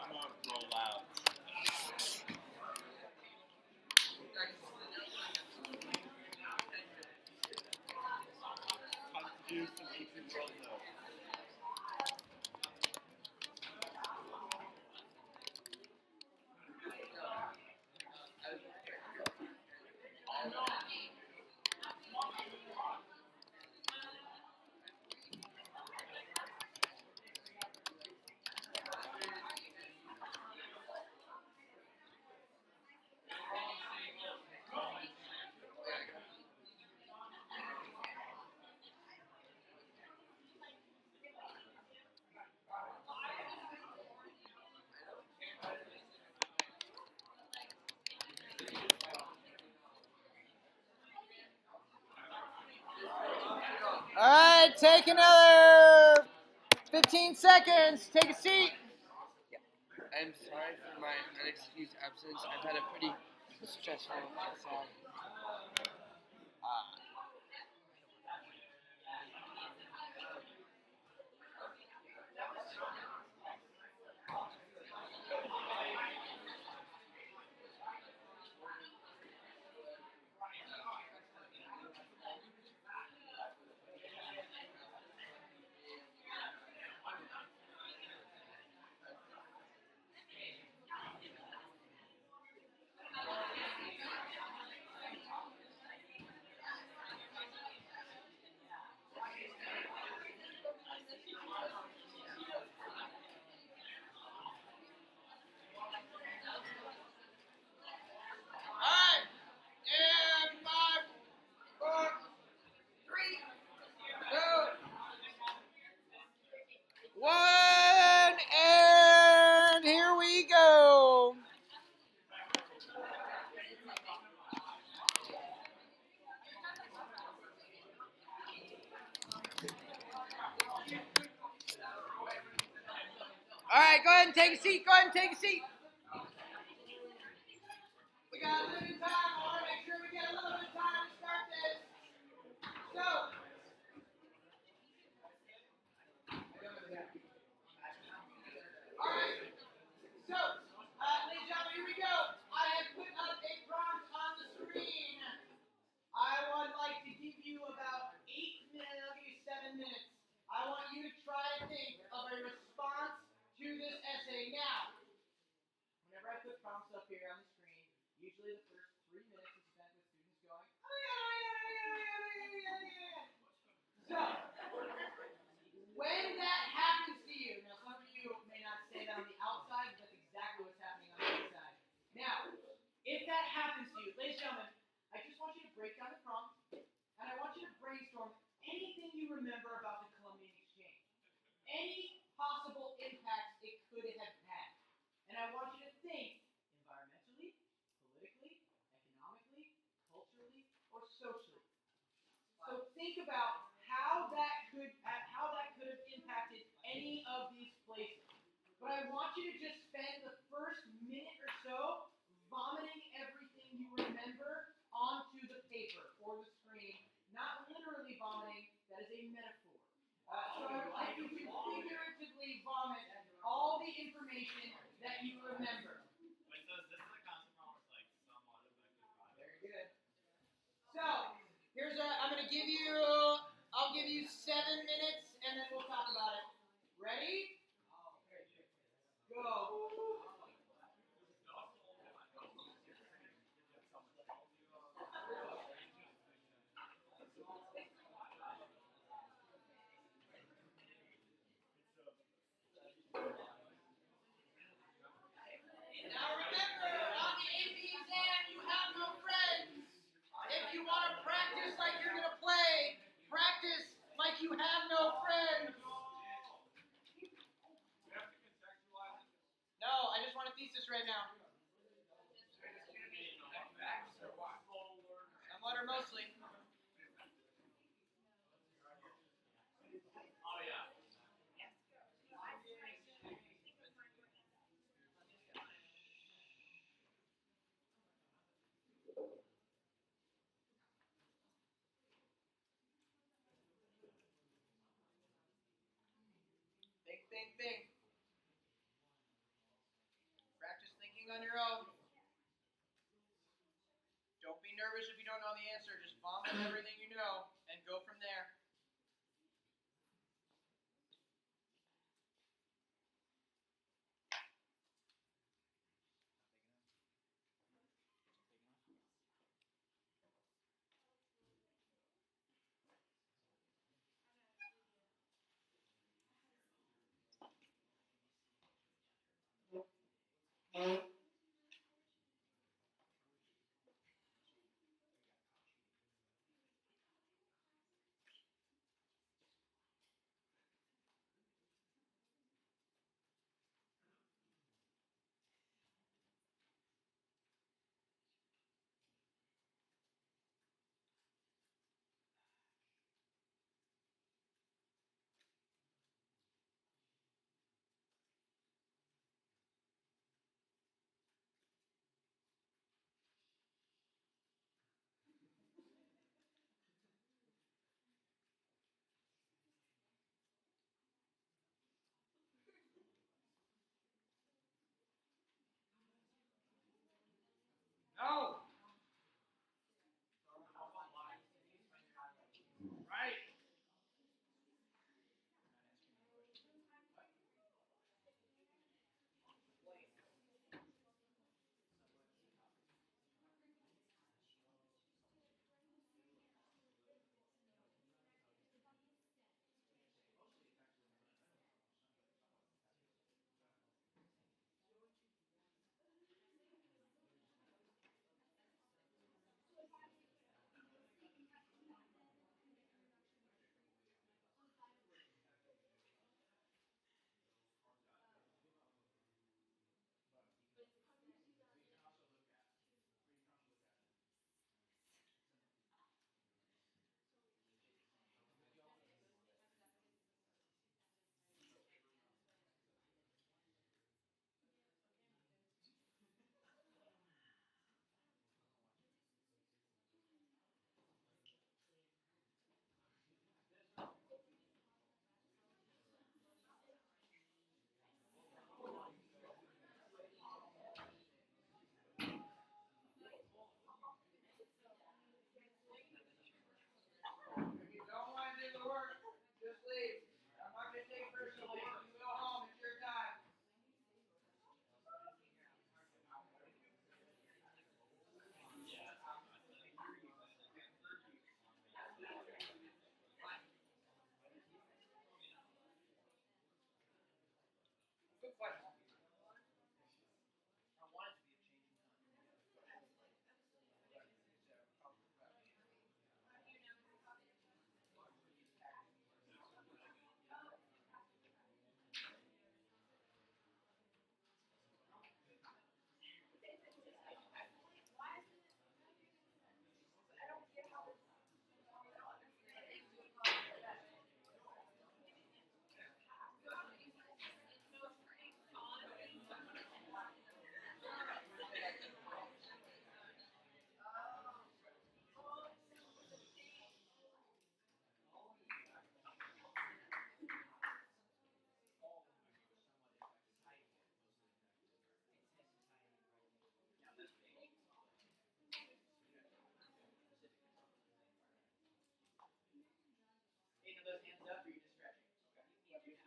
I'm gonna roll out. Time to do some 18 rolls though. All right, take another 15 seconds. Take a seat. I'm sorry for my unexcused absence. I've had a pretty stressful exam. One, and here we go. All right, go ahead and take a seat. Go ahead and take a seat. We got a limited time. I want to make sure we get a little bit of time to start this. So. Alright, so, ladies and gentlemen, here we go. I have put up a prompt on the screen. I would like to give you about 8 minutes, I'll give you 7 minutes. I want you to try to think of a response to this essay. Now, whenever I put prompts up here on the screen, usually the first 3 minutes is spent with students going, oh yeah. So, when that happens to you, now some of you may not say that on the outside, but that's exactly what's happening on the inside. Now, if that happens to you, ladies and gentlemen, I just want you to break down the prompt, and I want you to brainstorm anything you remember about the Columbian Exchange. Any possible impacts it could have had. And I want you to think environmentally, politically, economically, culturally, or socially. So think about how that could have impacted any of these places. But I want you to just spend the first minute or so vomiting everything you remember onto the paper or the screen. Not literally vomiting. I'll give you 7 minutes and then we'll talk about it. Ready? Go. Now remember, on the AP exam, you have no friends. If you want to practice like you're going to play, practice like you have no friends. No, I just want a thesis right now. Somewhat or mostly. Think. Practice thinking on your own. Don't be nervous if you don't know the answer. Just vomit everything you know and go from there. No. Right. If you don't want to do the work, just leave. I'm not going to take it personally. You go home. It's your time. Good question. I want it to be a changing time. those hands up, or you just stretching? Okay.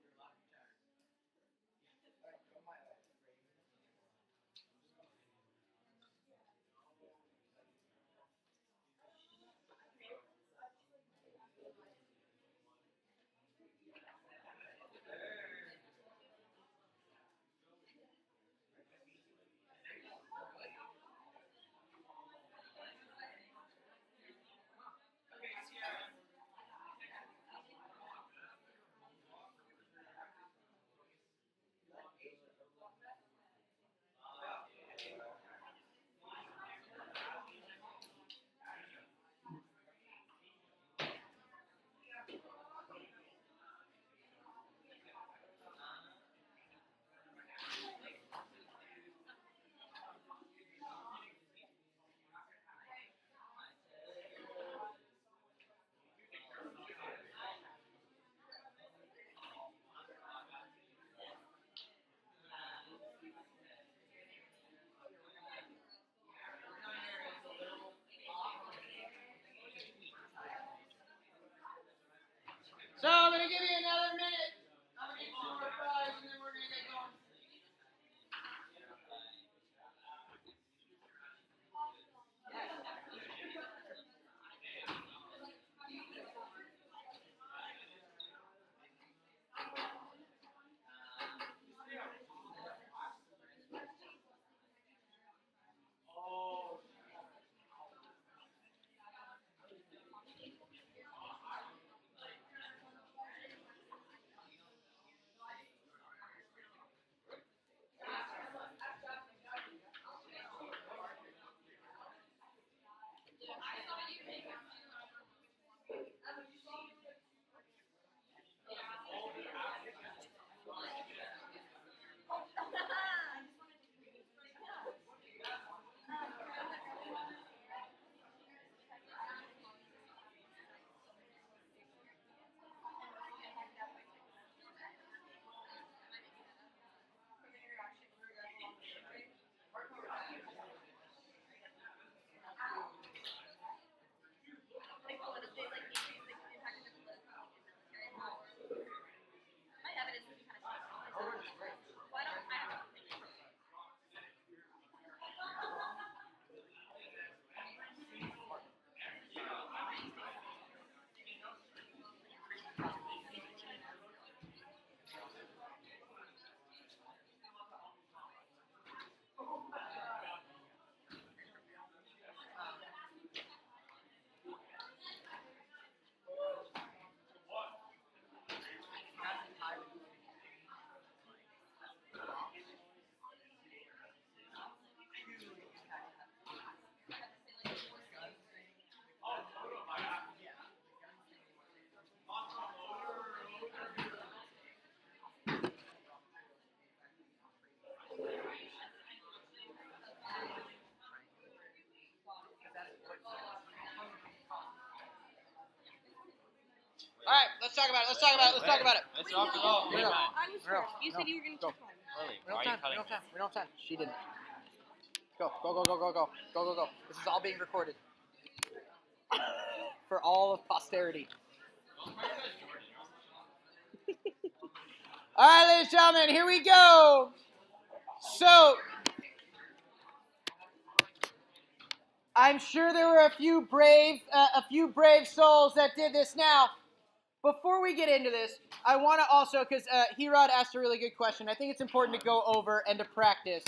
You're locked and tired. All right, go my way. So I'm gonna give you another minute. I'm gonna get 2 more fries and then we're gonna get going. All right, let's talk about it. Let's talk about it. Let's talk about it. Let's rock and roll. No, no. I was No, first. You no, said you were gonna go. keep going. Lily, We why don't are have you time. cutting We don't have time. She didn't. Go, go, go, go, go, go, go, go, go. This is all being recorded for all of posterity. All right, ladies and gentlemen, here we go. So, I'm sure there were a few brave souls that did this. Now, before we get into this, I want to also, because Herod asked a really good question. I think it's important to go over and to practice.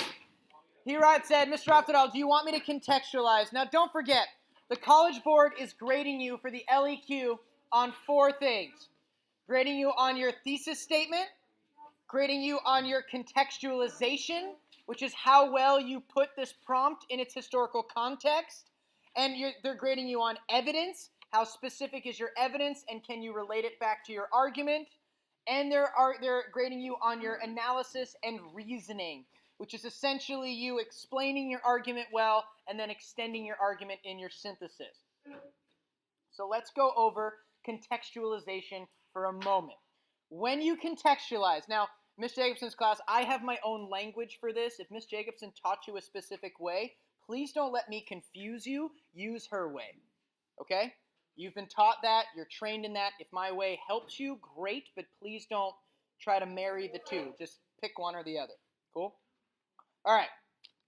Herod said, Mr. Oftedal, do you want me to contextualize? Now, don't forget, the College Board is grading you for the LEQ on 4 things. Grading you on your thesis statement, grading you on your contextualization, which is how well you put this prompt in its historical context, and they're grading you on evidence, how specific is your evidence, and can you relate it back to your argument, and they're grading you on your analysis and reasoning, which is essentially you explaining your argument well and then extending your argument in your synthesis. So let's go over contextualization for a moment. When you contextualize, now, Miss Jacobson's class, I have my own language for this. If Miss Jacobson taught you a specific way, Please don't let me confuse you. Use her way. Okay? You've been taught that. You're trained in that. If my way helps you, great, but please don't try to marry the two. Just pick one or the other. Cool? All right.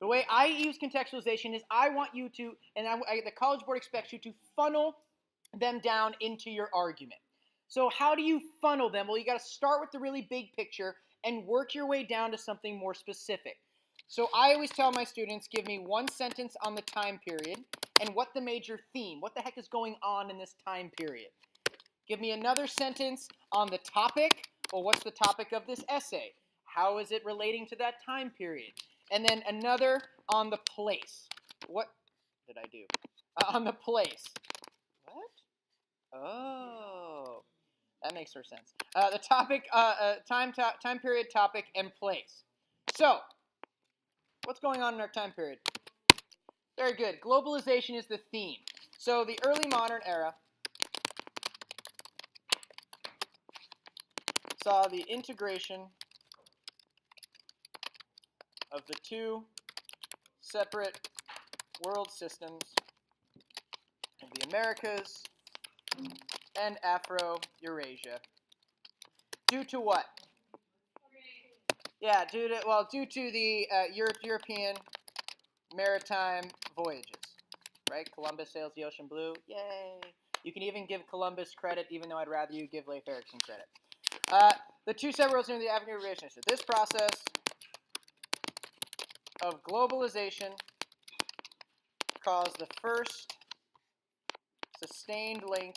The way I use contextualization is I want you to, and the College Board expects you to funnel them down into your argument. So how do you funnel them? Well, you got to start with the really big picture and work your way down to something more specific. So I always tell my students, give me one sentence on the time period and what the major theme, what the heck is going on in this time period. Give me another sentence on the topic. Well, what's the topic of this essay? How is it relating to that time period? And then another on the place. What did I do? On the place. What? Oh, that makes more sense. The topic, time period, topic, and place. So, what's going on in our time period? Very good. Globalization is the theme. So the early modern era saw the integration of the two separate world systems of the Americas and Afro-Eurasia. Due to what? Yeah, due to the European maritime voyages, right? Columbus sails the ocean blue. Yay! You can even give Columbus credit, even though I'd rather you give Leif Erikson credit. The two separate worlds in the African-Eurasian. So this process of globalization caused the first sustained link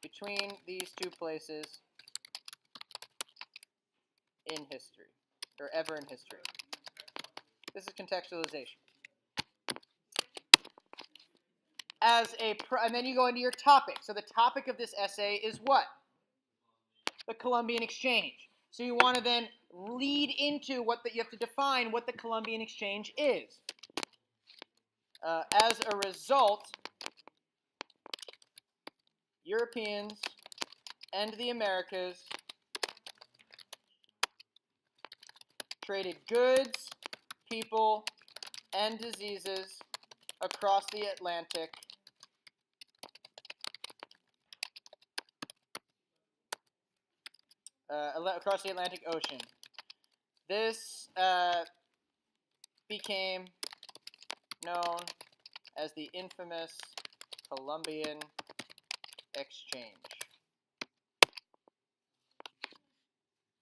between these two places in history, or ever in history. This is contextualization. And then you go into your topic. So the topic of this essay is what? The Columbian Exchange. So you want to then lead into you have to define what the Columbian Exchange is. As a result, Europeans and the Americas traded goods, people, and diseases across the Atlantic Ocean. This became known as the infamous Columbian Exchange.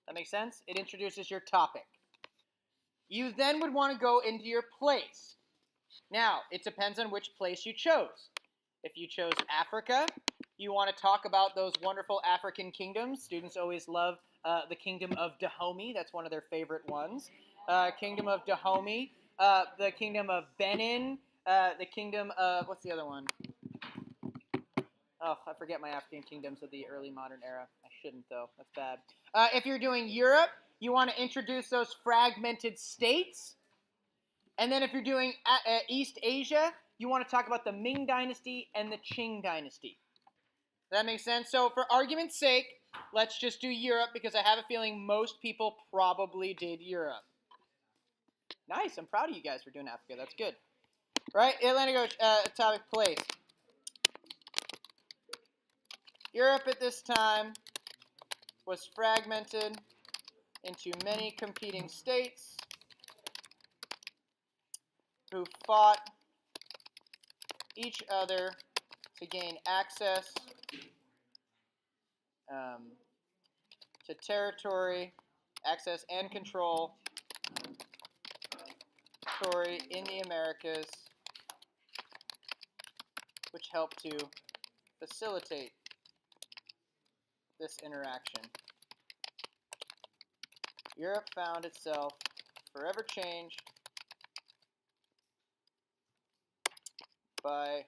That makes sense? It introduces your topic. You then would want to go into your place. Now, it depends on which place you chose. If you chose Africa, you want to talk about those wonderful African kingdoms. Students always love the Kingdom of Dahomey. That's one of their favorite ones. Kingdom of Dahomey, the Kingdom of Benin, the Kingdom of, what's the other one? Oh, I forget my African kingdoms of the early modern era. I shouldn't, though. That's bad. If you're doing Europe, you want to introduce those fragmented states. And then if you're doing East Asia, you want to talk about the Ming Dynasty and the Qing Dynasty. Does that make sense? So for argument's sake, let's just do Europe because I have a feeling most people probably did Europe. Nice. I'm proud of you guys for doing Africa. That's good. Right? Atlantic Ocean, topic place. Europe at this time was fragmented into many competing states who fought each other to gain access to territory, access and control territory in the Americas, which helped to facilitate this interaction. Europe found itself forever changed by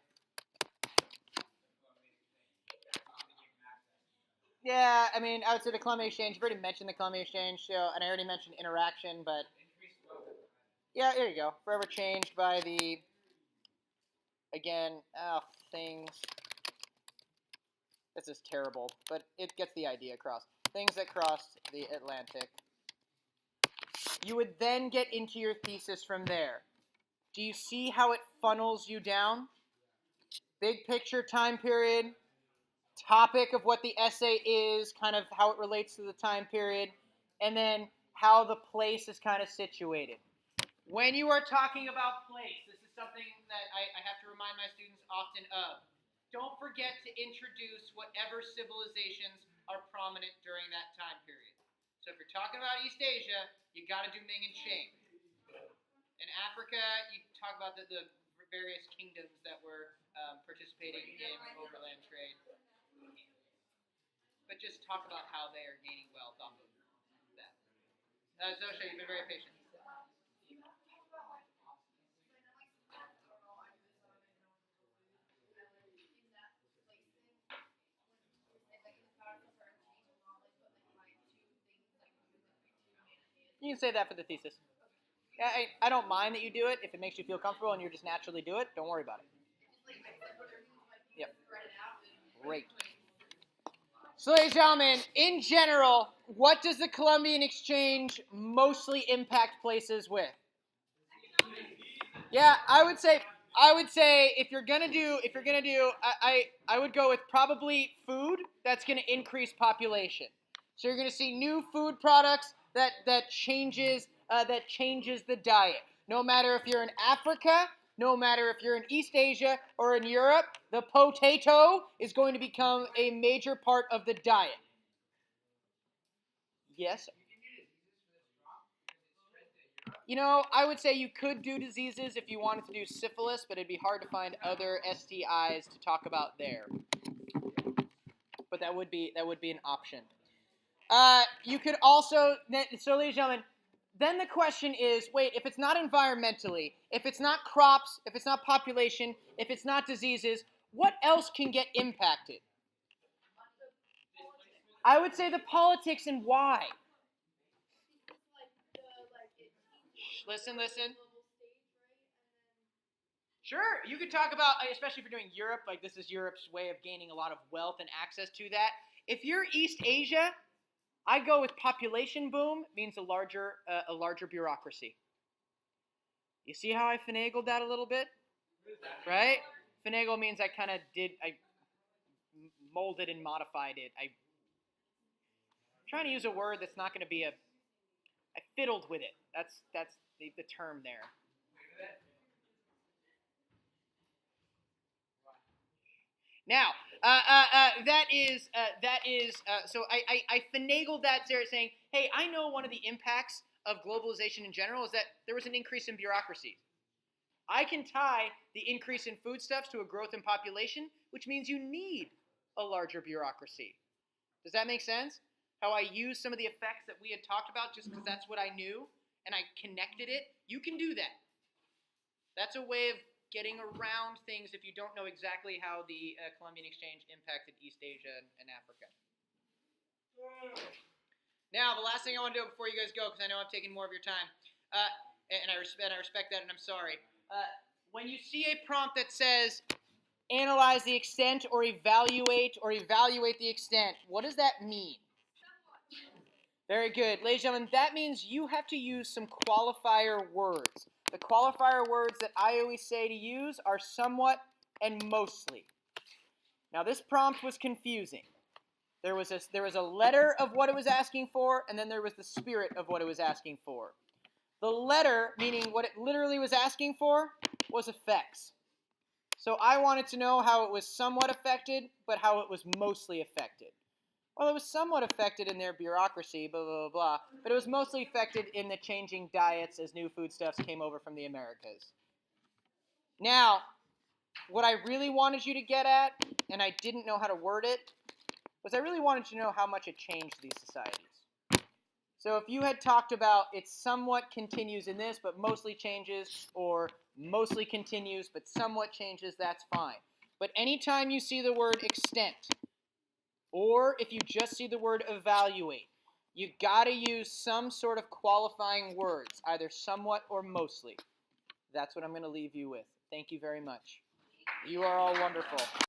yeah, I mean, I would say the Columbian Exchange. You've already mentioned the Columbian Exchange, so, and I already mentioned interaction, but yeah, there you go. Forever changed by the, again, things. This is terrible, but it gets the idea across. Things that crossed the Atlantic. You would then get into your thesis from there. Do you see how it funnels you down? Big picture time period, topic of what the essay is, kind of how it relates to the time period, and then how the place is kind of situated. When you are talking about place, this is something that I have to remind my students often of. Don't forget to introduce whatever civilizations are prominent during that time period. So if you're talking about East Asia, you got to do Ming and Qing. In Africa, you talk about the various kingdoms that were participating in overland trade. But just talk about how they are gaining wealth off of that. Zosha, you've been very patient. You can say that for the thesis. I don't mind that you do it if it makes you feel comfortable and you just naturally do it. Don't worry about it. Yep. Great. So, ladies and gentlemen, in general, what does the Columbian Exchange mostly impact places with? Yeah, I would say if you're gonna do, I would go with probably food. That's gonna increase population. So you're gonna see new food products that changes the diet. No matter if you're in Africa, no matter if you're in East Asia or in Europe, the potato is going to become a major part of the diet. Yes? You know, I would say you could do diseases if you wanted to do syphilis, but it'd be hard to find other STIs to talk about there. But that would be an option. You could also, so ladies and gentlemen, then the question is, wait, if it's not environmentally, if it's not crops, if it's not population, if it's not diseases, what else can get impacted? I would say the politics and why. Listen. Sure, you could talk about, especially if you're doing Europe, like this is Europe's way of gaining a lot of wealth and access to that. If you're East Asia, I go with population boom means a larger bureaucracy. You see how I finagled that a little bit? Right? Finagle means I molded and modified it. I'm trying to use a word that's not going to be I fiddled with it. That's the term there. Now, so I finagled that there saying, hey, I know one of the impacts of globalization in general is that there was an increase in bureaucracy. I can tie the increase in foodstuffs to a growth in population, which means you need a larger bureaucracy. Does that make sense? How I used some of the effects that we had talked about just because that's what I knew, and I connected it. You can do that. That's a way of getting around things if you don't know exactly how the Columbian Exchange impacted East Asia and Africa. Now, the last thing I want to do before you guys go, because I know I'm taking more of your time, and I respect that, and I'm sorry. When you see a prompt that says, analyze the extent or evaluate the extent, what does that mean? Very good. Ladies and gentlemen, that means you have to use some qualifier words. The qualifier words that I always say to use are somewhat and mostly. Now, this prompt was confusing. There was a letter of what it was asking for, and then there was the spirit of what it was asking for. The letter, meaning what it literally was asking for, was effects. So I wanted to know how it was somewhat affected, but how it was mostly affected. Well, it was somewhat affected in their bureaucracy, blah, blah, blah, blah, but it was mostly affected in the changing diets as new foodstuffs came over from the Americas. Now, what I really wanted you to get at, and I didn't know how to word it, was I really wanted you to know how much it changed these societies. So if you had talked about it somewhat continues in this, but mostly changes, or mostly continues, but somewhat changes, that's fine. But anytime you see the word extent, or if you just see the word evaluate, you got to use some sort of qualifying words, either somewhat or mostly. That's what I'm going to leave you with. Thank you very much. You are all wonderful.